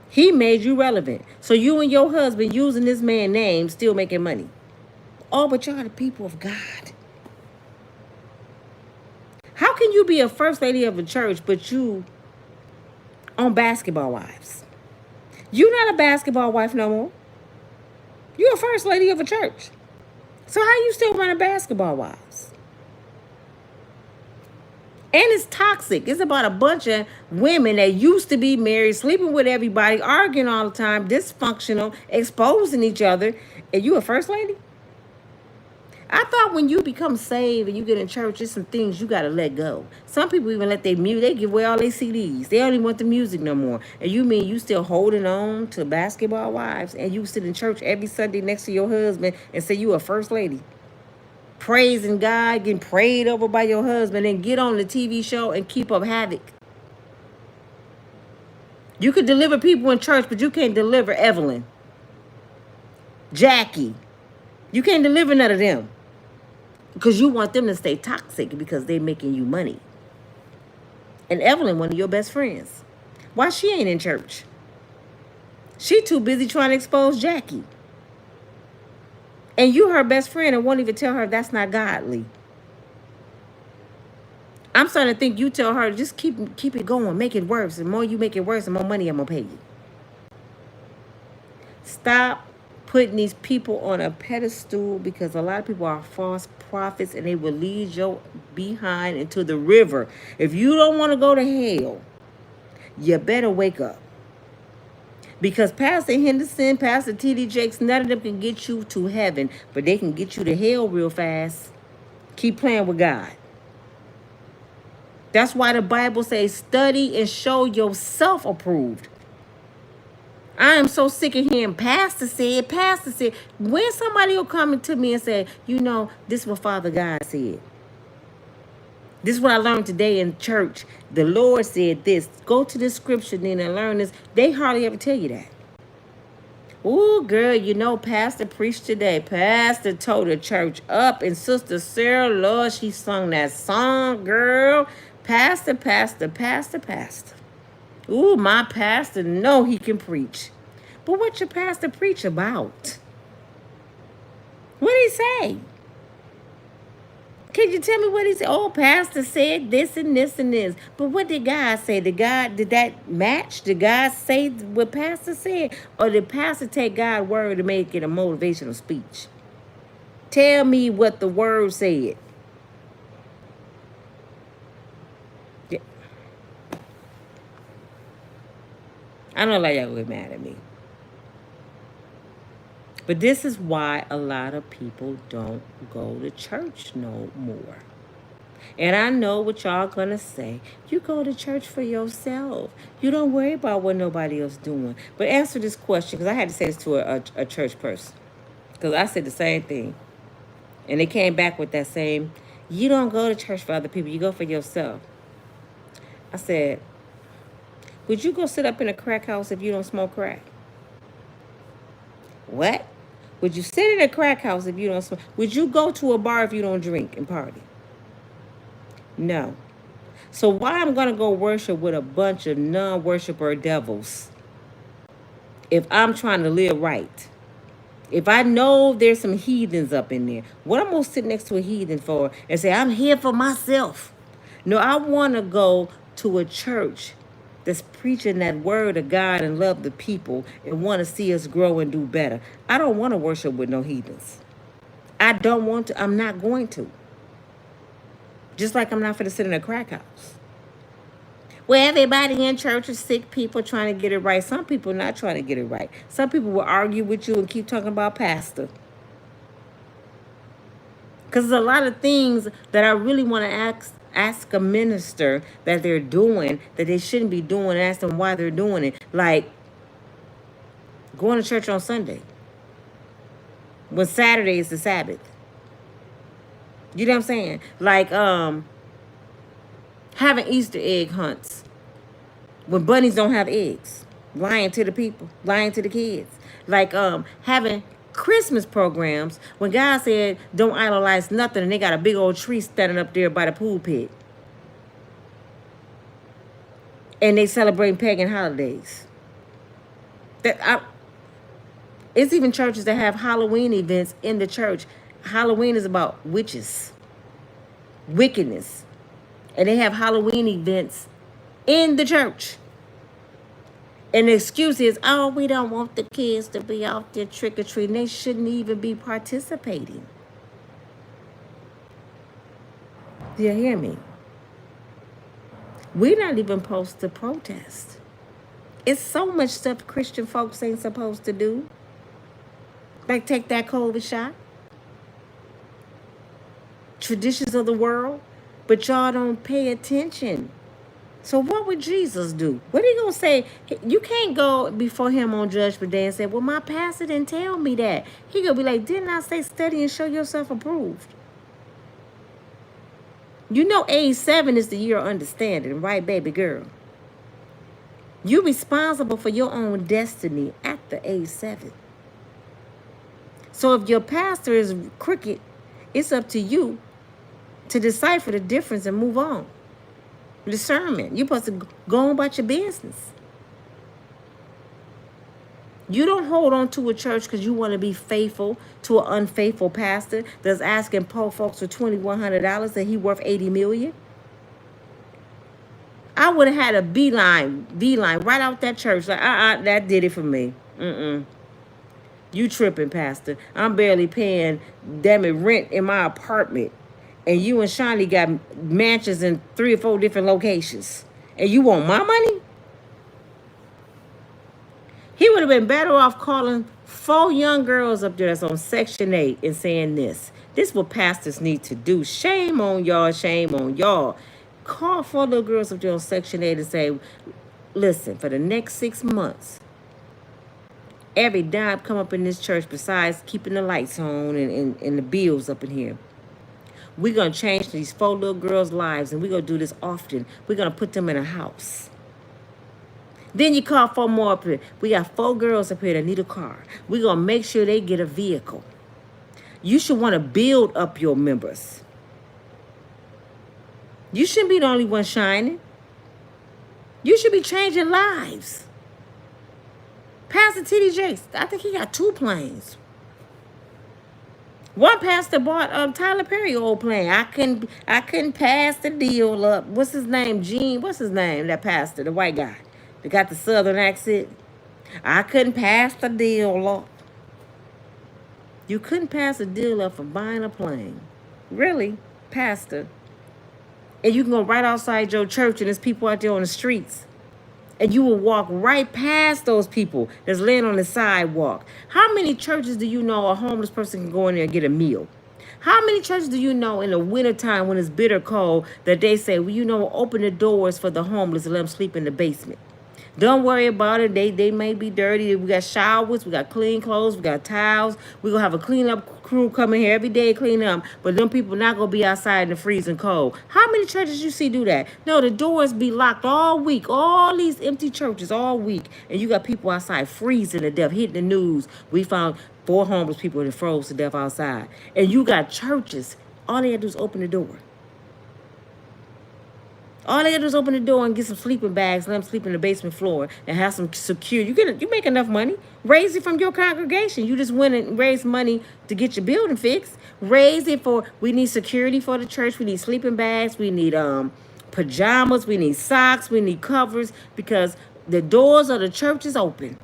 He made you relevant. So you and your husband using this man's name still making money. Oh, but y'all the people of God. How can you be a first lady of a church, but you on Basketball Wives? You're not a basketball wife no more. You're a first lady of a church. So how you still running Basketball Wives? And it's toxic. It's about a bunch of women that used to be married, sleeping with everybody, arguing all the time, dysfunctional, exposing each other. And you a first lady? I thought when you become saved and you get in church, there's some things you got to let go. Some people even let their music, they give away all their CDs. They don't even want the music no more. And you mean you still holding on to basketball wives and you sit in church every Sunday next to your husband and say you a first lady? Praising God, getting prayed over by your husband, and get on the TV show and keep up havoc. You could deliver people in church, but you can't deliver Evelyn, Jackie. You can't deliver none of them. Because you want them to stay toxic because they're making you money. And Evelyn, one of your best friends. Why she ain't in church? She too busy trying to expose Jackie. And you her best friend and won't even tell her that's not godly. I'm starting to think you tell her, just keep it going, make it worse. The more you make it worse, the more money I'm going to pay you. Stop putting these people on a pedestal, because a lot of people are false prophets and they will lead your behind into the river. If you don't want to go to hell, you better wake up. Because Pastor Henderson, Pastor T.D. Jakes, none of them can get you to heaven, but they can get you to hell real fast. Keep playing with God. That's why the Bible says, study and show yourself approved. I am so sick of hearing Pastor said. When somebody will come to me and say, this is what Father God said. This is what I learned today in church. The Lord said this. Go to the scripture then and learn this. They hardly ever tell you that. Ooh, girl, Pastor preached today. Pastor told the church up. And Sister Sarah, Lord, she sung that song, girl. Pastor. Ooh, my pastor, know he can preach. But what your pastor preach about? What did he say? Can you tell me what he said? Oh, pastor said this and this and this. But what did God say? Did that match? Did God say what pastor said? Or did pastor take God's word and make it a motivational speech? Tell me what the word said. Yeah. I don't like y'all get mad at me. But this is why a lot of people don't go to church no more. And I know what y'all gonna say. You go to church for yourself. You don't worry about what nobody else doing. But answer this question, because I had to say this to a church person. Because I said the same thing. And they came back with that same, you don't go to church for other people. You go for yourself. I said, would you go sit up in a crack house if you don't smoke crack? What? Would you sit in a crack house if you don't smoke? Would you go to a bar if you don't drink and party? No. So why I'm going to go worship with a bunch of non-worshiper devils if I'm trying to live right? If I know there's some heathens up in there, what I'm going to sit next to a heathen for and say, I'm here for myself? No, I want to go to a church that's preaching that word of God and love the people and want to see us grow and do better. I don't want to worship with no heathens. I don't want to. I'm not going to. Just like I'm not going to sit in a crack house. Well, everybody in church is sick people trying to get it right. Some people not trying to get it right. Some people will argue with you and keep talking about pastor. Because there's a lot of things that I really want to ask a minister that they're doing that they shouldn't be doing, and ask them why they're doing it. Like going to church on Sunday when Saturday is the Sabbath. You know what I'm saying? Like having Easter egg hunts when bunnies don't have eggs. Lying to the people, lying to the kids. Like having Christmas programs when God said don't idolize nothing, and they got a big old tree standing up there by the pool pit. And they celebrate pagan holidays. It's even churches that have Halloween events in the church. Halloween is about witches, wickedness. And they have Halloween events in the church. And the excuse is, oh, we don't want the kids to be out there trick-or-treating. They shouldn't even be participating. Do you hear me? We're not even supposed to protest. It's so much stuff Christian folks ain't supposed to do. Like take that COVID shot. traditions of the world, but y'all don't pay attention. So what would Jesus do? What are you going to say? You can't go before him on Judgment Day and say, well, my pastor didn't tell me that. He going to be like, didn't I say study and show yourself approved? You know age 7 is the year of understanding, right, baby girl? You're responsible for your own destiny at the age 7. So if your pastor is crooked, it's up to you to decipher the difference and move on. Discernment. You're supposed to go on about your business. You don't hold on to a church because you want to be faithful to an unfaithful pastor that's asking poor folks for $2,100 and he worth $80 million. I would have had a beeline right out that church. Like, that did it for me. You tripping, pastor. I'm barely paying, damn it, rent in my apartment. And you and Shani got mansions in 3 or 4 different locations. And you want my money? He would have been better off calling 4 young girls up there that's on Section 8 and saying this. This is what pastors need to do. Shame on y'all, shame on y'all. Call 4 little girls up there on Section 8 and say, listen, for the next 6 months, every dime come up in this church besides keeping the lights on and the bills up in here. We're going to change these 4 little girls' lives, and we're going to do this often. We're going to put them in a house. Then you call 4 more up here. We got 4 girls up here that need a car. We're going to make sure they get a vehicle. You should want to build up your members. You shouldn't be the only one shining. You should be changing lives. Pastor T.D. Jakes, I think he got 2 planes. One pastor bought Tyler Perry old plane. I couldn't pass the deal up. What's his name? Gene. What's his name? That pastor, the white guy, that got the southern accent. I couldn't pass the deal up. You couldn't pass the deal up for buying a plane. Really, pastor? And you can go right outside your church and there's people out there on the streets. And you will walk right past those people that's laying on the sidewalk. How many churches do you know a homeless person can go in there and get a meal? How many churches do you know in the wintertime when it's bitter cold that they say, well, you know, open the doors for the homeless and let them sleep in the basement? Don't worry about it. They may be dirty. We got showers. We got clean clothes. We got towels. We're going to have a cleanup crew coming here every day to clean up. But them people not going to be outside in the freezing cold. How many churches you see do that? No, the doors be locked all week. All these empty churches all week. And you got people outside freezing to death, hitting the news. We found 4 homeless people that froze to death outside. And you got churches. All they got to do is open the door. All they gotta do is open the door and get some sleeping bags, let them sleep in the basement floor, and have some security. You make enough money. Raise it from your congregation. You just went and raised money to get your building fixed. Raise it for, we need security for the church. We need sleeping bags. We need pajamas. We need socks. We need covers, because the doors of the church is open.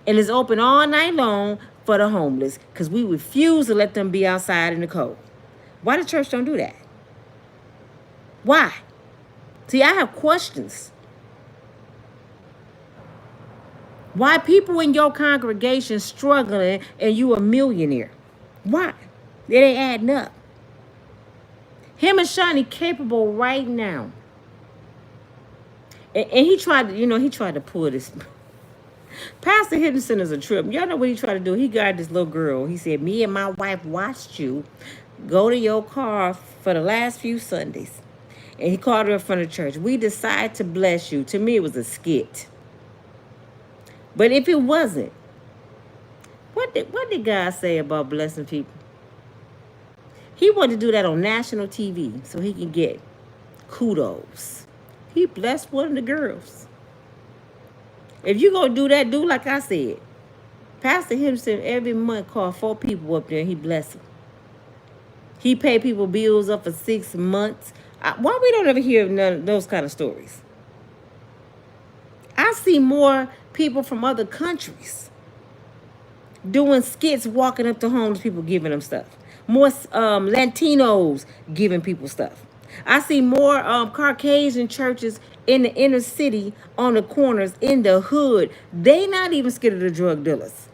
And it's open all night long for the homeless, because we refuse to let them be outside in the cold. Why the church don't do that? Why? See, I have questions. Why people in your congregation struggling and you a millionaire? Why? It ain't adding up. Him and Shani capable right now. And he tried to pull this. Pastor Henderson is a trip. Y'all know what he tried to do? He got this little girl. He said, me and my wife watched you go to your car for the last few Sundays. And he called her in front of church. We decided to bless you. To me, it was a skit. But if it wasn't, what did God say about blessing people? He wanted to do that on national TV so he can get kudos. He blessed one of the girls. If you gonna do that, do like I said. Pastor Henderson every month called 4 people up there and he blessed them. He paid people bills up for 6 months. Why we don't ever hear none of those kind of stories? I see more people from other countries doing skits, walking up to homeless people, giving them stuff. More Latinos giving people stuff. I see more Caucasian churches in the inner city, on the corners, in the hood. They not even scared of the drug dealers.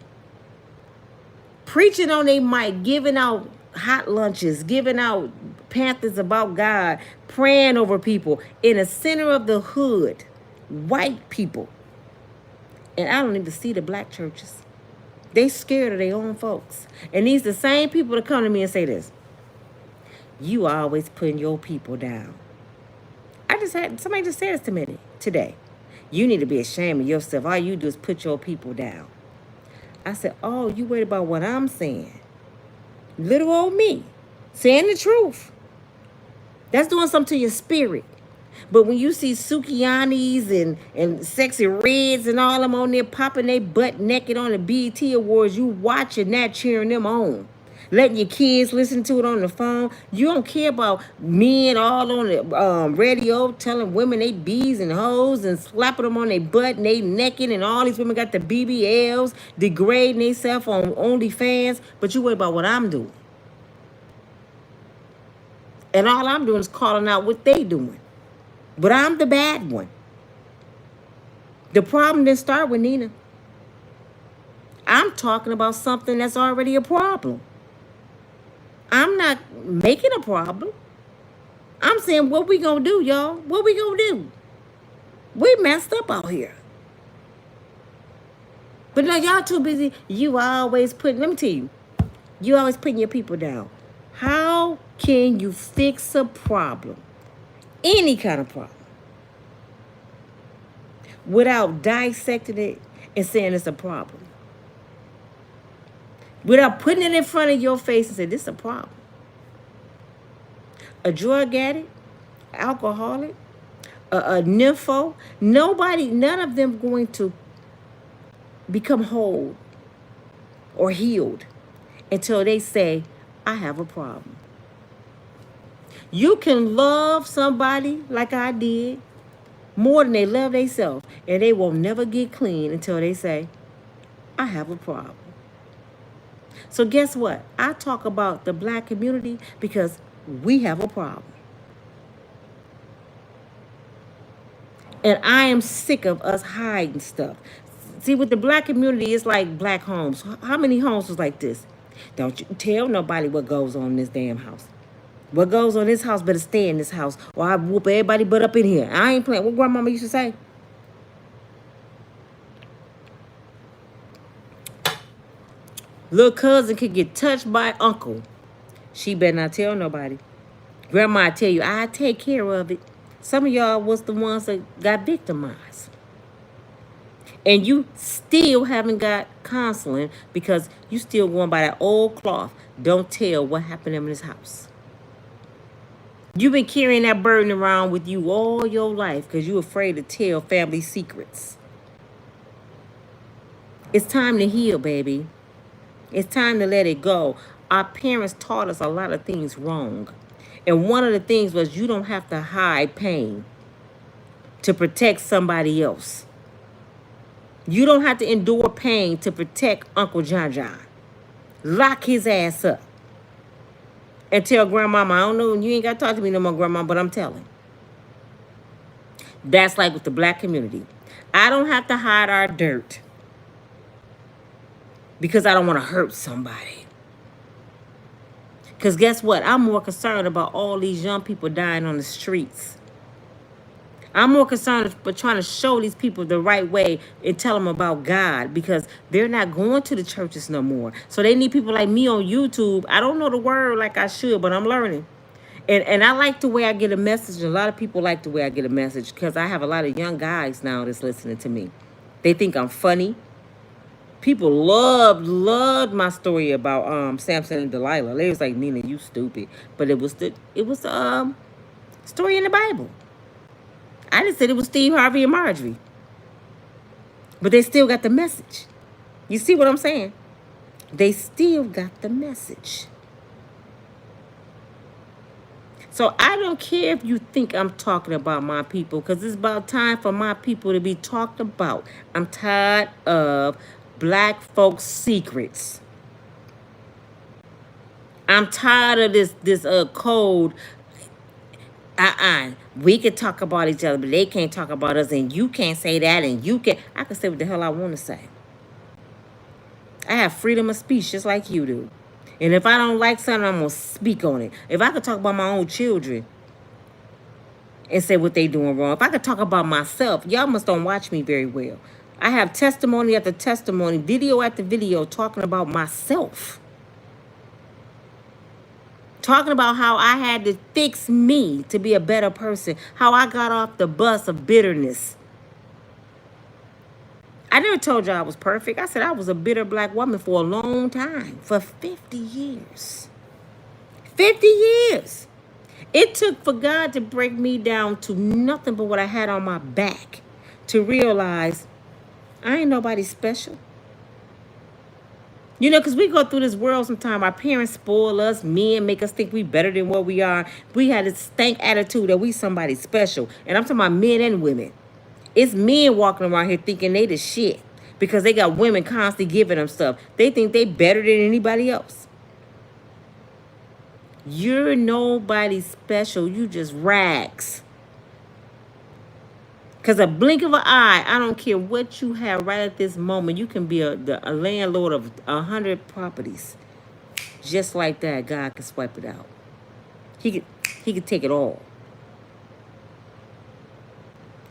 Preaching on their mic, giving out hot lunches, giving out pamphlets about God, praying over people in the center of the hood, white people. And I don't even see the black churches. They scared of their own folks. And these the same people that come to me and say this. You always putting your people down. I just had somebody just said this to me today. You need to be ashamed of yourself. All you do is put your people down. I said, oh, you worried about what I'm saying. Little old me. Saying the truth. That's doing something to your spirit. But when you see Sukianis and Sexy Reds and all them on there popping their butt naked on the BET Awards, you watching that, cheering them on. Letting your kids listen to it on the phone. You don't care about men all on the radio telling women they bees and hoes and slapping them on their butt and they naked and all these women got the BBLs degrading themselves on OnlyFans. But you worry about what I'm doing. And all I'm doing is calling out what they doing. But I'm the bad one. The problem didn't start with Nina. I'm talking about something that's already a problem. I'm not making a problem. I'm saying, what we gonna do, y'all? What we gonna do? We messed up out here. But no, y'all too busy. You always putting, let me tell you, you always putting your people down. How can you fix a problem? Any kind of problem. Without dissecting it and saying it's a problem. Without putting it in front of your face and saying, this is a problem. A drug addict, alcoholic, a nympho, none of them going to become whole or healed until they say, I have a problem. You can love somebody like I did more than they love themselves, and they will never get clean until they say, I have a problem. So guess what? I talk about the black community because we have a problem. And I am sick of us hiding stuff. See, with the black community, it's like black homes. How many homes was like this? Don't you tell nobody what goes on in this damn house. What goes on in this house better stay in this house, or I whoop everybody but up in here. I ain't playing. What grandmama used to say? Little cousin could get touched by uncle. She better not tell nobody. Grandma tell you, I take care of it. Some of y'all was the ones that got victimized. And you still haven't got counseling because you still going by that old cloth. Don't tell what happened in this house. You've been carrying that burden around with you all your life because you're afraid to tell family secrets. It's time to heal, baby. It's time to let it go. Our parents taught us a lot of things wrong. And one of the things was you don't have to hide pain to protect somebody else. You don't have to endure pain to protect Uncle John John. Lock his ass up. And tell grandmama, I don't know, you ain't got to talk to me no more, grandma, but I'm telling. That's like with the black community. I don't have to hide our dirt because I don't want to hurt somebody. Because guess what? I'm more concerned about all these young people dying on the streets. I'm more concerned with trying to show these people the right way and tell them about God because they're not going to the churches no more. So they need people like me on YouTube. I don't know the word like I should, but I'm learning. And I like the way I get a message. And a lot of people like the way I get a message because I have a lot of young guys now that's listening to me. They think I'm funny. People loved my story about Samson and Delilah. They was like, Nina, you stupid. But it was the story in the Bible. I didn't say it was Steve Harvey and Marjorie. But they still got the message. You see what I'm saying? They still got the message. So I don't care if you think I'm talking about my people, because it's about time for my people to be talked about. I'm tired of black folks' secrets. I'm tired of this code. We can talk about each other, but they can't talk about us, and you can't say that, and you can. I can say what the hell I want to say. I have freedom of speech just like you do. And if I don't like something, I'm going to speak on it. If I could talk about my own children and say what they doing wrong. If I could talk about myself, y'all must don't watch me very well. I have testimony after testimony, video after video talking about myself. Talking about how I had to fix me to be a better person. How I got off the bus of bitterness. I never told you I was perfect. I said I was a bitter black woman for a long time. For 50 years. 50 years. It took for God to break me down to nothing but what I had on my back to realize I ain't nobody special. You know, because we go through this world sometimes. Our parents spoil us, men make us think we better than what we are. We had this stank attitude that we somebody special. And I'm talking about men and women. It's men walking around here thinking they the shit because they got women constantly giving them stuff. They think they better than anybody else. You're nobody special. You just rags. Because a blink of an eye, I don't care what you have right at this moment. You can be a landlord of 100 properties. Just like that, God can swipe it out. He could take it all.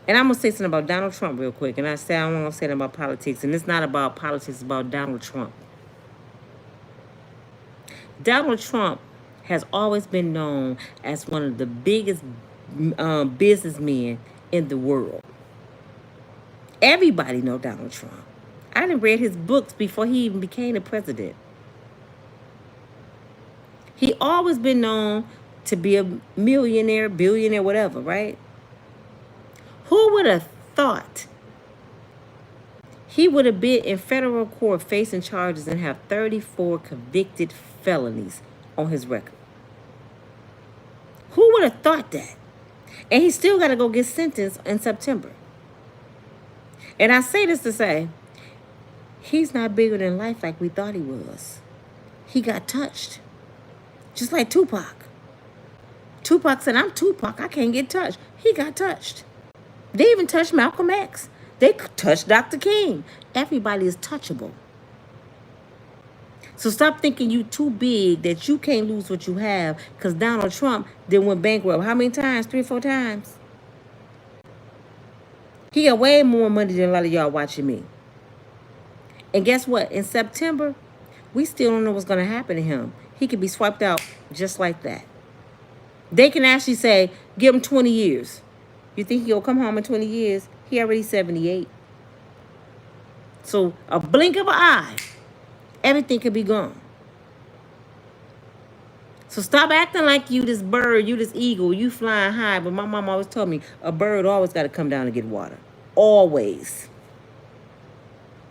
And I'm going to say something about Donald Trump real quick. And I don't want to say anything about politics. And it's not about politics. It's about Donald Trump. Donald Trump has always been known as one of the biggest businessmen in the world. Everybody know Donald Trump. I done read his books before he even became the president. He always been known to be a millionaire, billionaire, whatever, right? Who would have thought he would have been in federal court facing charges and have 34 convicted felonies on his record? Who would have thought that? And he still got to go get sentenced in September. And I say this to say, he's not bigger than life like we thought he was. He got touched. Just like Tupac. Tupac said, I'm Tupac. I can't get touched. He got touched. They even touched Malcolm X. They touched Dr. King. Everybody is touchable. So stop thinking you too big that you can't lose what you have because Donald Trump then went bankrupt. How many times? 3 or 4 times? He got way more money than a lot of y'all watching me. And guess what? In September, we still don't know what's going to happen to him. He could be swiped out just like that. They can actually say, give him 20 years. You think he'll come home in 20 years? He already 78. So a blink of an eye, everything could be gone. So stop acting like you this bird, you this eagle, you flying high. But my mom always told me a bird always got to come down and get water. Always.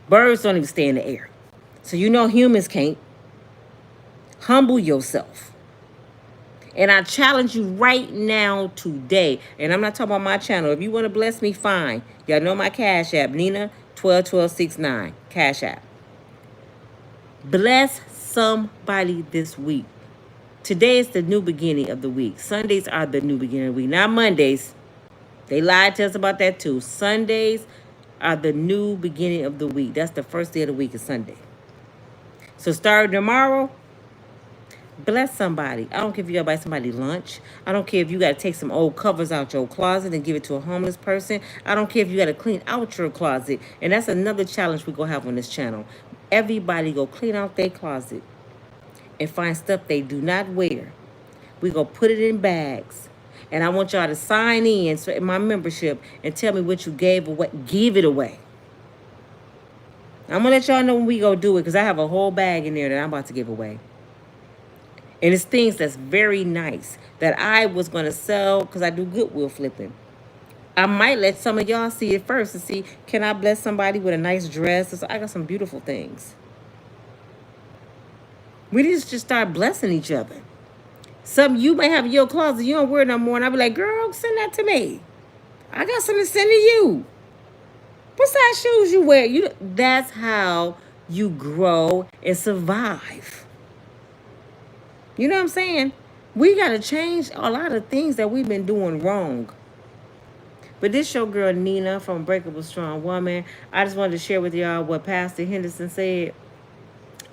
Birds don't even stay in the air. So you know humans can't. Humble yourself. And I challenge you right now today. And I'm not talking about my channel. If you want to bless me, fine. Y'all know my Cash App. Nina 121269. Cash App. Bless somebody this week. Today is the new beginning of the week. Sundays are the new beginning of the week. Not Mondays. They lied to us about that too. Sundays are the new beginning of the week. That's the first day of the week is Sunday. So starting tomorrow, bless somebody. I don't care if you got to buy somebody lunch. I don't care if you got to take some old covers out your closet and give it to a homeless person. I don't care if you got to clean out your closet. And that's another challenge we're going to have on this channel. Everybody go clean out their closet and find stuff they do not wear. We go put it in bags. And I want y'all to sign in my membership and tell me what you gave away. Give it away. I'm going to let y'all know when we go do it because I have a whole bag in there that I'm about to give away. And it's things that's very nice that I was going to sell because I do Goodwill flipping. I might let some of y'all see it first to see, can I bless somebody with a nice dress? I got some beautiful things. We need to just start blessing each other. Some you may have in your closet, you don't wear no more. And I'll be like, girl, send that to me. I got something to send to you. What size shoes you wear? That's how you grow and survive. You know what I'm saying? We got to change a lot of things that we've been doing wrong. But this your girl Nina from Breakable Strong Woman. I just wanted to share with y'all what Pastor Henderson said.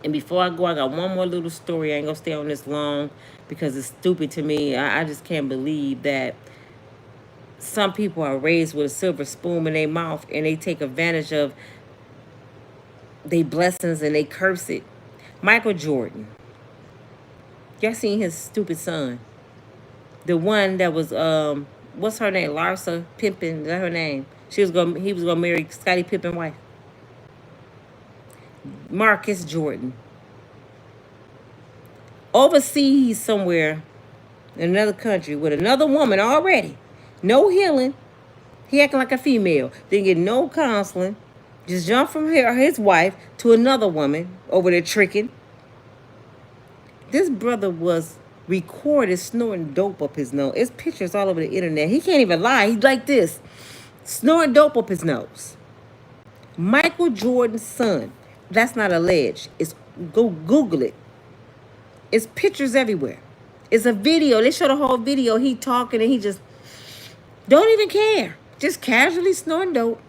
And before I go, I got one more little story. I ain't gonna stay on this long because it's stupid to me. I just can't believe that some people are raised with a silver spoon in their mouth and they take advantage of their blessings and they curse it. Michael Jordan. Y'all seen his stupid son? The one that was what's her name? Larsa Pippen, is that her name? He was gonna marry Scottie Pippen's wife. Marcus Jordan. Overseas somewhere in another country with another woman already. No healing. He acting like a female. Didn't get no counseling. Just jumped from his wife to another woman over there tricking. This brother was recorded snorting dope up his nose. It's pictures all over the internet. He can't even lie. He's like this, snorting dope up his nose. Michael Jordan's son. That's not alleged. It's go Google it. It's pictures everywhere. It's a video. They show the whole video. He talking and he just don't even care. Just casually snorting dope.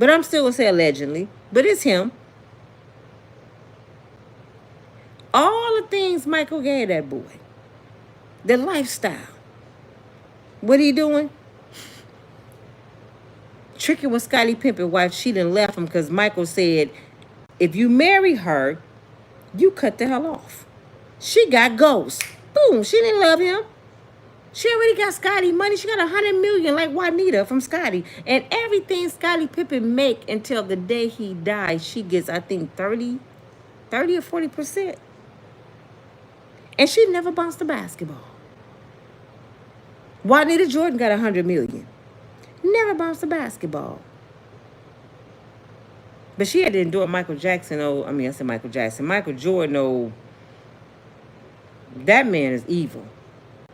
But I'm still gonna say allegedly. But it's him. All the things Michael gave that boy. The lifestyle. What he doing? Tricking with Scottie Pippen's wife. She done left him because Michael said, if you marry her, you cut the hell off. She got ghosts. Boom. She didn't love him. She already got Scottie money. She got $100 million like Juanita from Scottie. And everything Scottie Pippen make until the day he dies, she gets, I think, 30 or 40%. And she never bounced a basketball. Juanita Jordan got $100 million. Never bounced a basketball. But she had to endure Michael Jackson. I said Michael Jackson. Michael Jordan, that man is evil.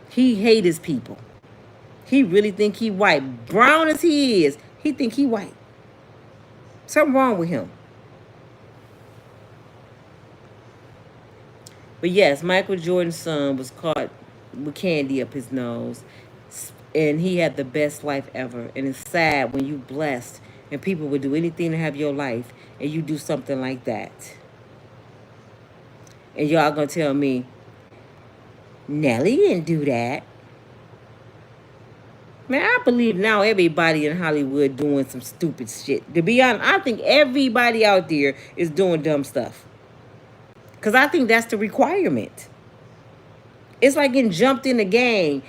He hate his people. He really think he white. Brown as he is, he think he white. Something wrong with him. But yes, Michael Jordan's son was caught with candy up his nose. And he had the best life ever. And it's sad when you blessed and people would do anything to have your life and you do something like that. And y'all gonna tell me, Nelly didn't do that. Man, I believe now everybody in Hollywood doing some stupid shit. To be honest, I think everybody out there is doing dumb stuff. Because I think that's the requirement. It's like getting jumped in the game.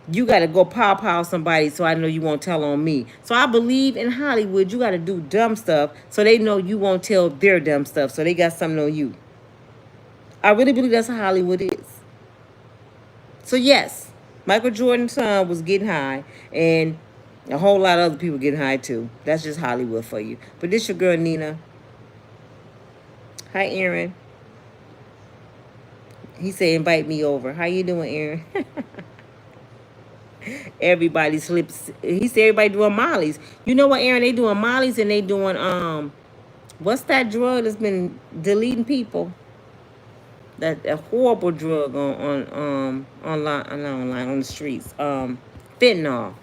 You got to go pow somebody so I know you won't tell on me. So I believe in Hollywood, you got to do dumb stuff so they know you won't tell their dumb stuff. So they got something on you. I really believe that's how Hollywood is. So yes, Michael Jordan's son was getting high, and a whole lot of other people getting high too. That's just Hollywood for you. But this your girl Nina. Hi, Aaron. He said invite me over. How you doing, Aaron? Everybody slips. He said everybody doing mollies. You know what, Aaron? They doing mollies and they doing what's that drug that's been deleting people? That horrible drug on online, not online, on the streets. Fentanyl.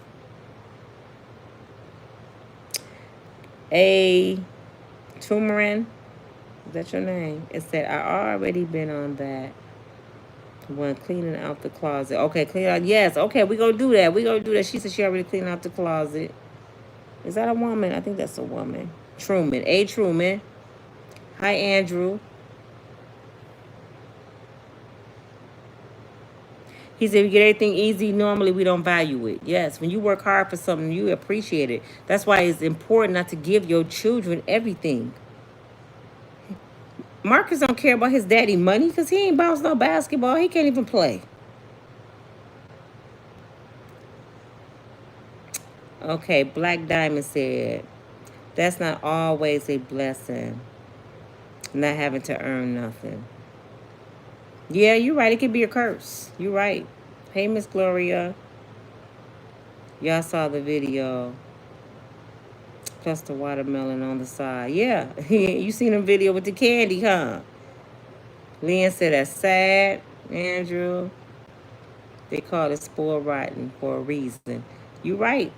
A Turmeric. Is that your name? It said I already been on that. One cleaning out the closet. Okay, clean out. Yes. Okay, we gonna do that. We gonna do that. She said she already cleaned out the closet. Is that a woman? I think that's a woman. Truman. A Truman. Hi, Andrew. He said, we get everything easy. Normally, we don't value it. Yes, when you work hard for something, you appreciate it. That's why it's important not to give your children everything. Marcus don't care about his daddy money because he ain't bounced no basketball. He can't even play. Okay, Black Diamond said, that's not always a blessing. Not having to earn nothing. Yeah, you're right. It could be a curse. You're right. Hey, Miss Gloria. Y'all saw the video. Plus the watermelon on the side. Yeah, you seen the video with the candy, huh? Lynn said that's sad, Andrew. They call it spoiled rotten for a reason. You're right.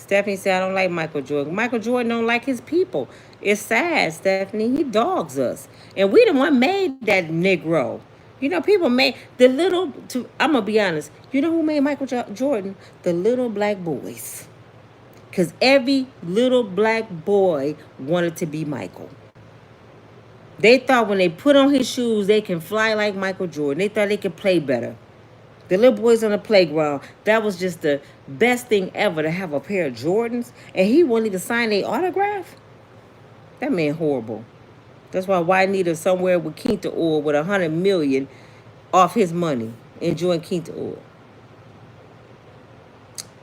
Stephanie said, I don't like Michael Jordan. Michael Jordan don't like his people. It's sad, Stephanie. He dogs us. And we the one made that Negro. You know, people made the little, I'm going to be honest. You know who made Michael Jordan? The little black boys. Because every little black boy wanted to be Michael. They thought when they put on his shoes, they can fly like Michael Jordan. They thought they could play better. The little boys on the playground, that was just the best thing ever to have a pair of Jordans. And he wouldn't even sign their autograph. That man horrible. That's why White needed somewhere with Quinta oil with $100 million off his money, enjoying Quinta oil.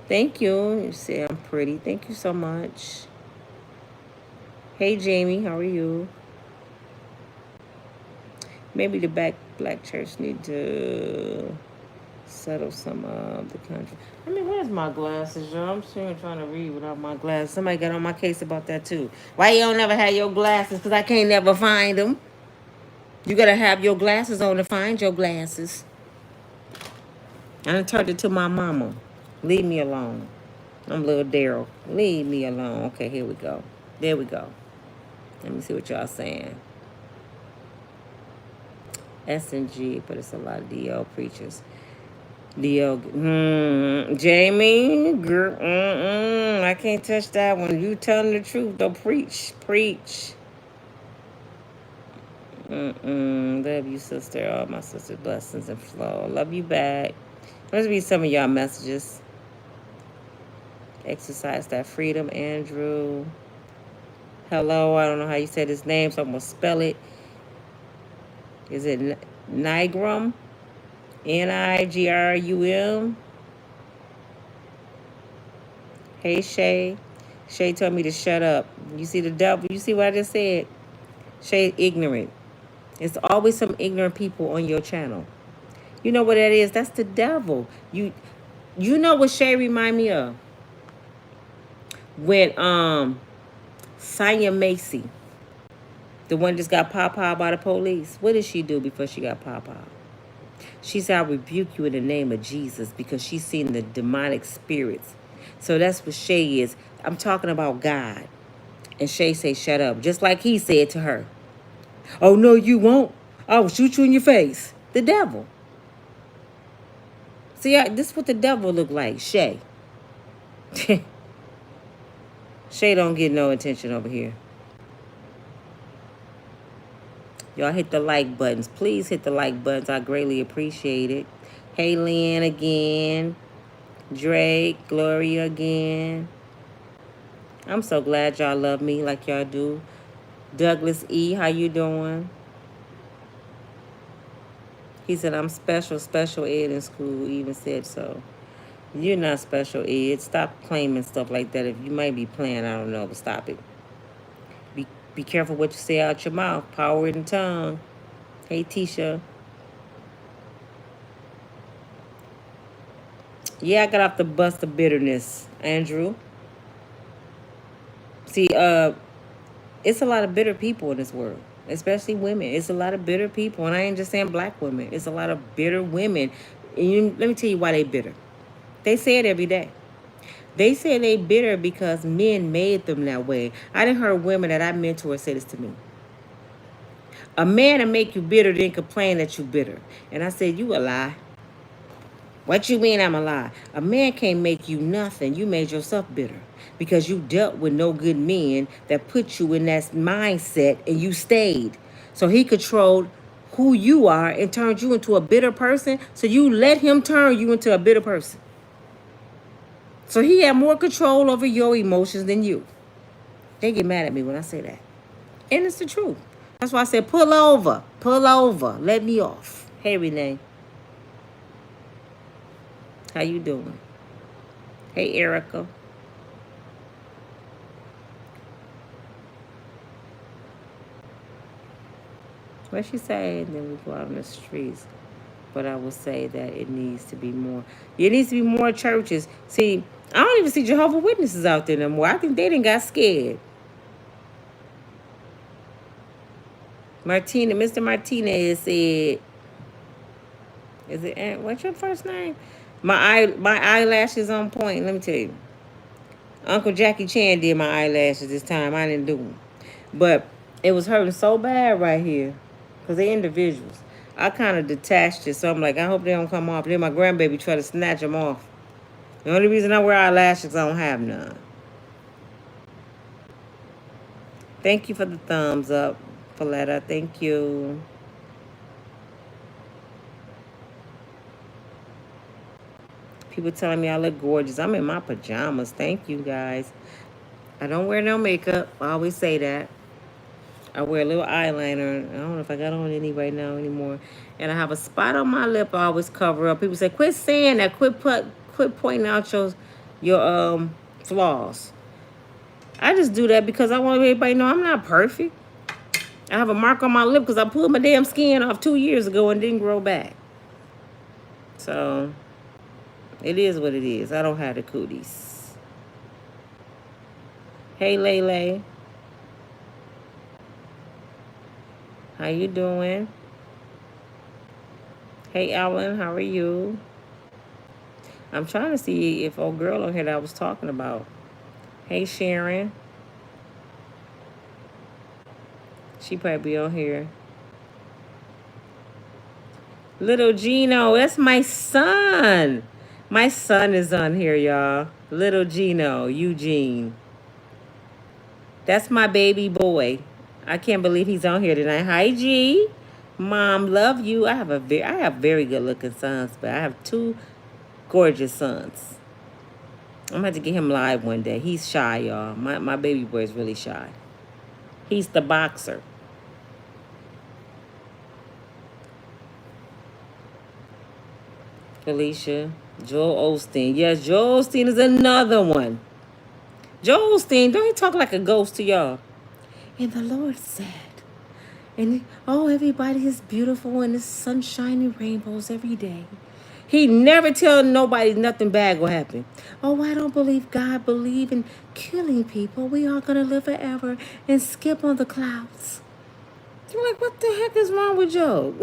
Thank you. You say I'm pretty. Thank you so much. Hey Jamie, how are you? Maybe the black church need to settle some of the country. I mean, where's my glasses, y'all? I'm sitting trying to read without my glasses. Somebody got on my case about that too. Why you don't never have your glasses? Because I can't never find them. You gotta have your glasses on to find your glasses. I done turned it to my mama. Leave me alone. I'm little Daryl. Leave me alone. Okay, here we go. There we go. Let me see what y'all saying. S&G, but it's a lot of DL preachers. Jamie, girl, I can't touch that one. You telling the truth, though. Preach. Love you, sister. All my sister blessings and flow. Love you back. Let's read some of y'all messages. Exercise that freedom, Andrew. Hello, I don't know how you said his name, so I'm gonna spell it. Is it Nigrum? Nigrum. Hey Shay. Shay told me to shut up. You see the devil? You see what I just said? Shay ignorant. It's always some ignorant people on your channel. You know what that is? That's the devil. You know what Shay remind me of? When Sonya Macy, the one just got pop-pop by the police. What did she do before she got pop-pop? She said, I rebuke you in the name of Jesus, because she's seen the demonic spirits. So that's what Shay is. I'm talking about God. And Shay say, shut up. Just like he said to her. Oh, no, you won't. I will shoot you in your face. The devil. See, this is what the devil look like. Shay. Shay don't get no attention over here. Y'all hit the like buttons. Please hit the like buttons. I greatly appreciate it. Hey, Lynn again. Drake, Gloria again. I'm so glad y'all love me like y'all do. Douglas E., how you doing? He said, I'm special ed in school. Even said so. You're not special ed. Stop claiming stuff like that. If you might be playing, I don't know, but stop it. Be careful what you say out your mouth. Power in the tongue. Hey, Tisha. Yeah, I got off the bus of bitterness, Andrew. See, it's a lot of bitter people in this world, especially women. It's a lot of bitter people, and I ain't just saying black women. It's a lot of bitter women. And let me tell you why they bitter. They say it every day. They say they bitter because men made them that way. I done heard women that I mentor say this to me. A man will make you bitter, then complain that you bitter. And I said, you a lie. What you mean I'm a lie? A man can't make you nothing. You made yourself bitter because you dealt with no good men that put you in that mindset and you stayed. So he controlled who you are and turned you into a bitter person. So you let him turn you into a bitter person. So he had more control over your emotions than you. They get mad at me when I say that. And it's the truth. That's why I said, pull over, let me off. Hey, Renee. How you doing? Hey, Erica. What she say? And then we go out on the streets. But I will say that it needs to be more. It needs to be more churches. See, I don't even see Jehovah's Witnesses out there no more. I think they done got scared. Mr. Martinez said, is it, what's your first name? My eyelashes on point. Let me tell you. Uncle Jackie Chan did my eyelashes this time. I didn't do them. But it was hurting so bad right here. Because they individuals. I kind of detached it. So I'm like, I hope they don't come off. Then my grandbaby tried to snatch them off. The only reason I wear eyelashes, I don't have none. Thank you for the thumbs up, Paletta. Thank you. People telling me I look gorgeous. I'm in my pajamas. Thank you, guys. I don't wear no makeup. I always say that. I wear a little eyeliner. I don't know if I got on any right now anymore. And I have a spot on my lip I always cover up. People say, quit saying that. Quit pointing out your flaws. I just do that because I want everybody to know I'm not perfect. I have a mark on my lip because I pulled my damn skin off 2 years ago and didn't grow back. So, it is what it is. I don't have the cooties. Hey, Lele. How you doing? Hey, Alan. How are you? I'm trying to see if old girl on here that I was talking about. Hey, Sharon. She probably be on here. Little Gino, that's my son. My son is on here, y'all. Little Gino, Eugene. That's my baby boy. I can't believe he's on here tonight. Hi, G. Mom, love you. I have very good looking sons, but I have 2 gorgeous sons. I'm gonna have to get him live one day. He's shy, y'all. My baby boy is really shy. He's the boxer. Felicia. Joel Osteen. Yes, Joel Osteen is another one. Joel Osteen, don't he talk like a ghost to y'all? And the Lord said, and everybody is beautiful and the sunshine and rainbows every day. He never tell nobody nothing bad will happen. Oh, I don't believe God believe in killing people. We are going to live forever and skip on the clouds. You're like, what the heck is wrong with Joe?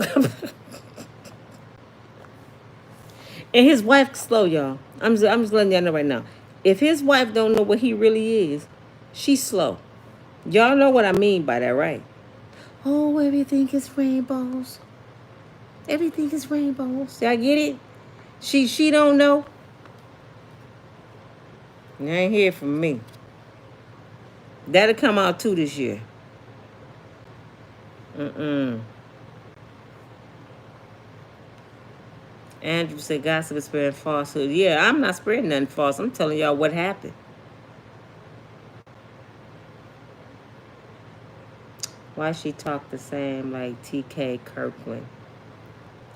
And his wife slow, y'all. I'm just letting y'all know right now. If his wife don't know what he really is, she's slow. Y'all know what I mean by that, right? Oh, everything is rainbows. Everything is rainbows. Y'all get it? She don't know. You ain't hear from me. That'll come out too this year. Andrew said gossip is spreading falsehood. Yeah, I'm not spreading nothing false. I'm telling y'all what happened. Why she talk the same like TK Kirkland?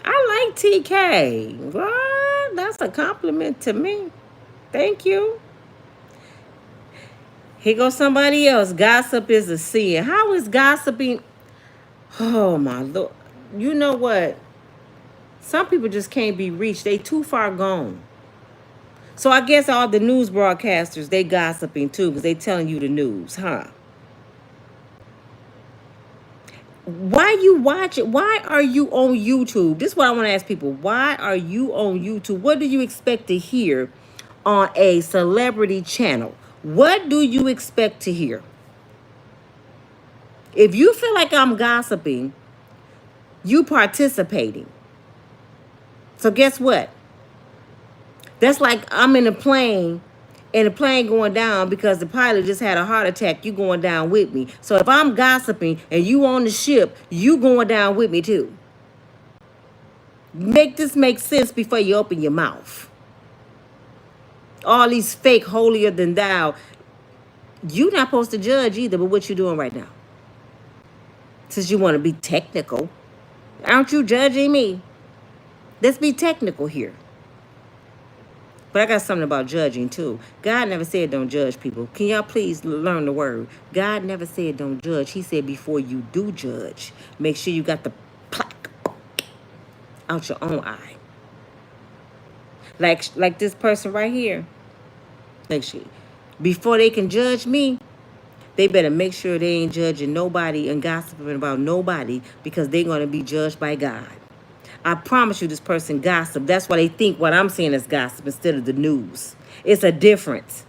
I like TK. What? That's a compliment to me. Thank you. Here goes somebody else. Gossip is a sin. How is gossiping? Oh, my Lord. You know what? Some people just can't be reached. They too far gone. So I guess all the news broadcasters, they gossiping too because they telling you the news, huh? Why you watch it? Why are you on YouTube? This is what I want to ask people. Why are you on YouTube? What do you expect to hear on a celebrity channel? What do you expect to hear? If you feel like I'm gossiping, you participating. So guess what? That's like I'm in a plane and the plane going down because the pilot just had a heart attack. You going down with me. So if I'm gossiping and you on the ship, you going down with me too. Make this make sense before you open your mouth. All these fake holier than thou. You're not supposed to judge either, but what you doing right now? Since you want to be technical. Aren't you judging me? Let's be technical here. But I got something about judging too. God never said don't judge people. Can y'all please learn the word? God never said don't judge. He said before you do judge, make sure you got the plaque out your own eye. Like this person right here. Make sure before they can judge me, they better make sure they ain't judging nobody and gossiping about nobody because they're going to be judged by God. I promise you this person gossip. That's why they think what I'm saying is gossip instead of the news. It's a difference.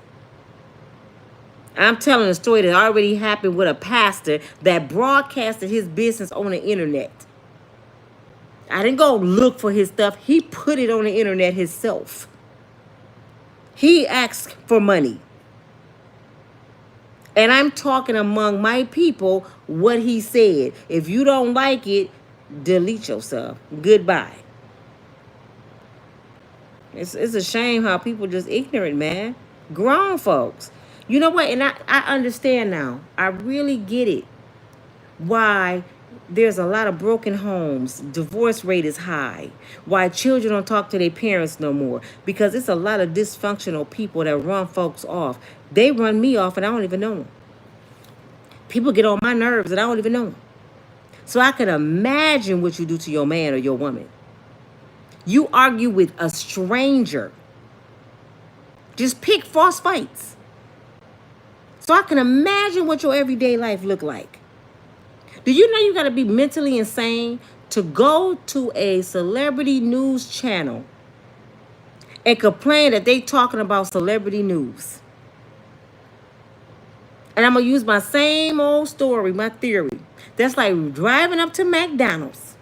I'm telling a story that already happened with a pastor that broadcasted his business on the internet. I didn't go look for his stuff. He put it on the internet himself. He asked for money. And I'm talking among my people what he said. If you don't like it, delete yourself. Goodbye. It's a shame how people just ignorant, man. Grown folks. You know what? And I understand now. I really get it. Why there's a lot of broken homes. Divorce rate is high. Why children don't talk to their parents no more. Because it's a lot of dysfunctional people that run folks off. They run me off and I don't even know them. People get on my nerves and I don't even know them. So I can imagine what you do to your man or your woman. You argue with a stranger. Just pick false fights. So I can imagine what your everyday life look like. Do you know you got to be mentally insane to go to a celebrity news channel and complain that they talking about celebrity news? And I'm going to use my same old story, my theory. That's like driving up to McDonald's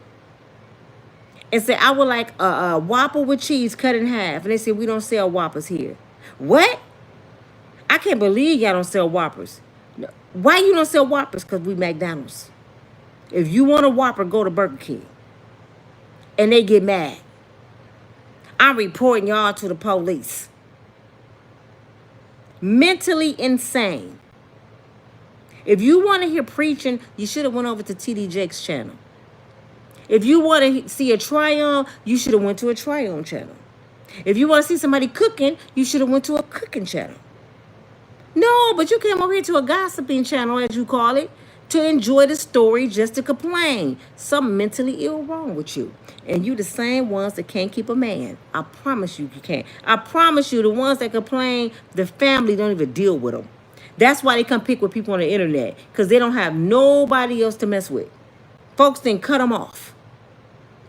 and say, I would like a Whopper with cheese cut in half. And they say, we don't sell Whoppers here. What? I can't believe y'all don't sell Whoppers. Why you don't sell Whoppers? Because we McDonald's. If you want a Whopper, go to Burger King. And they get mad. I'm reporting y'all to the police. Mentally insane. If you want to hear preaching, you should have went over to TD Jake's channel. If you want to see a try-on, you should have went to a try-on channel. If you want to see somebody cooking, you should have went to a cooking channel. No, but you came over here to a gossiping channel, as you call it, to enjoy the story, just to complain. Something mentally ill wrong with you. And you the same ones that can't keep a man. I promise you can't. I promise you the ones that complain, the family don't even deal with them. That's why they come pick with people on the internet. Because they don't have nobody else to mess with. Folks then cut them off.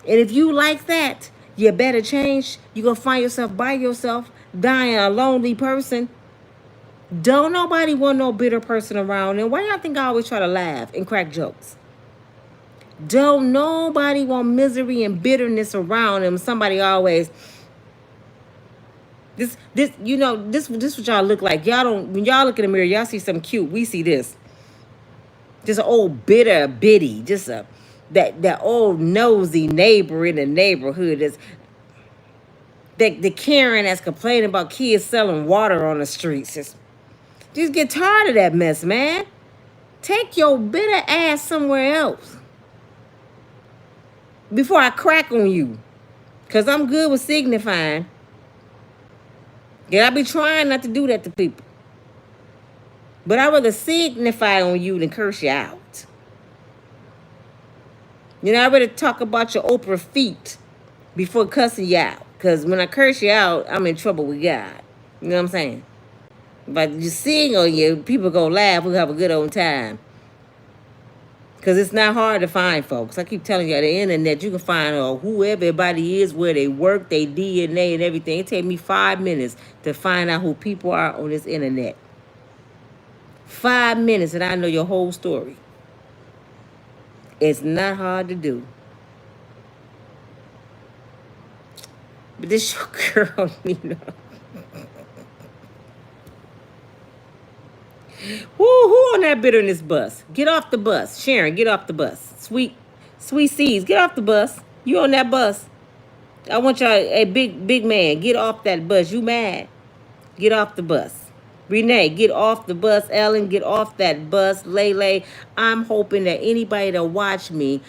And if you like that, you better change. You're going to find yourself by yourself, dying a lonely person. Don't nobody want no bitter person around. And why y'all think I always try to laugh and crack jokes? Don't nobody want misery and bitterness around them. Somebody always... This what y'all look like. Y'all don't... When y'all look in the mirror, y'all see something cute. We see this. Just an old bitter bitty. Just that old nosy neighbor in the neighborhood. That's the Karen that's complaining about kids selling water on the streets. Just get tired of that mess, man. Take your bitter ass somewhere else. Before I crack on you. Because I'm good with signifying. Yeah, I be trying not to do that to people. But I'd rather signify on you than curse you out. You know, I'd rather talk about your Oprah feet before cussing you out. Because when I curse you out, I'm in trouble with God. You know what I'm saying? But just sing on you, people gonna laugh. We'll have a good old time. Because it's not hard to find folks. I keep telling you, on the internet, you can find who everybody is, where they work, their DNA and everything. It takes me 5 minutes to find out who people are on this internet. 5 minutes and I know your whole story. It's not hard to do. But this your girl, you know. Who on that bitterness bus? Get off the bus. Sharon, get off the bus. Sweet Seas, get off the bus. You on that bus. I want y'all, a big man, get off that bus. You mad? Get off the bus. Renee, get off the bus. Ellen, get off that bus. Lele, I'm hoping that anybody that watch me,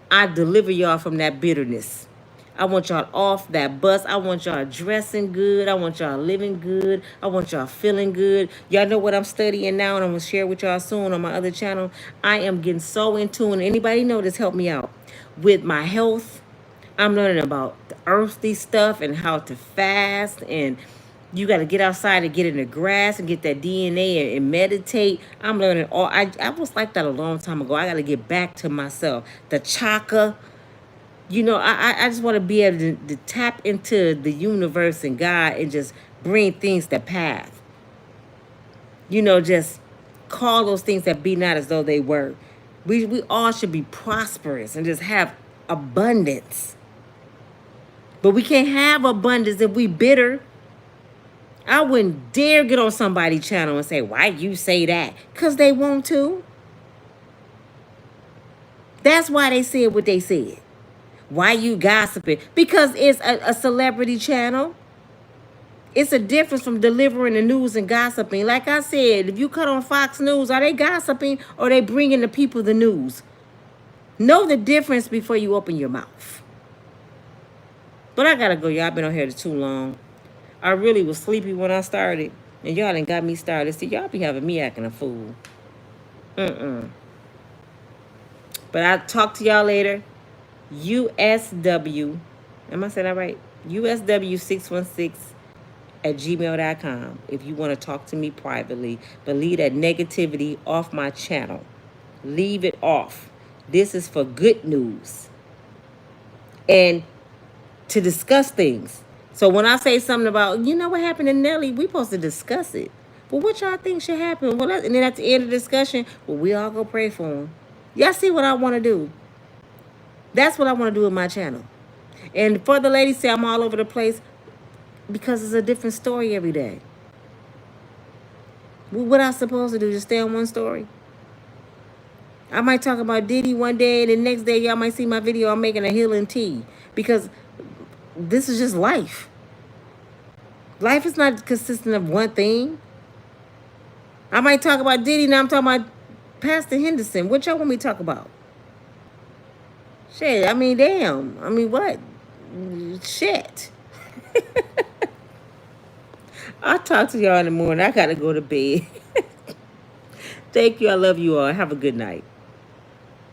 I deliver y'all from that bitterness. I want y'all off that bus. I want y'all dressing good. I want y'all living good. I want y'all feeling good. Y'all know what I'm studying now, and I'm going to share with y'all soon on my other channel. I am getting so in tune. Anybody know this? Help me out. With my health, I'm learning about the earthly stuff and how to fast. And you got to get outside and get in the grass and get that DNA and meditate. I'm learning all. I was like that a long time ago. I got to get back to myself. The chakra. You know, I just want to be able to tap into the universe and God and just bring things to path. You know, just call those things that be not as though they were. We all should be prosperous and just have abundance. But we can't have abundance if we bitter. I wouldn't dare get on somebody's channel and say, why you say that? Because they want to. That's why they said what they said. Why you gossiping? Because it's a celebrity channel. It's a difference from delivering the news and gossiping. Like I said, if you cut on Fox News, are they gossiping or are they bringing the people the news? Know the difference before you open your mouth. But I gotta go, y'all. I've been on here too long. I really was sleepy when I started, and y'all done got me started. See, y'all be having me acting a fool. But I'll talk to y'all later. USW, am I saying that right? USW616@gmail.com if you want to talk to me privately. But leave that negativity off my channel. Leave it off. This is for good news. And to discuss things. So when I say something about, you know what happened to Nelly, we supposed to discuss it. Well, what y'all think should happen? Well, and then at the end of the discussion, well, we all go pray for him. Y'all see what I want to do? That's what I want to do with my channel. And for the ladies say I'm all over the place, because it's a different story every day. What I supposed to do? Just stay on one story? I might talk about Diddy one day, and the next day y'all might see my video I'm making a healing tea. Because this is just life. Life is not consistent of one thing. I might talk about Diddy, now I'm talking about Pastor Henderson. What y'all want me to talk about? Shit, I mean, damn. I mean, what? Shit. I'll talk to y'all in the morning. I gotta go to bed. Thank you. I love you all. Have a good night.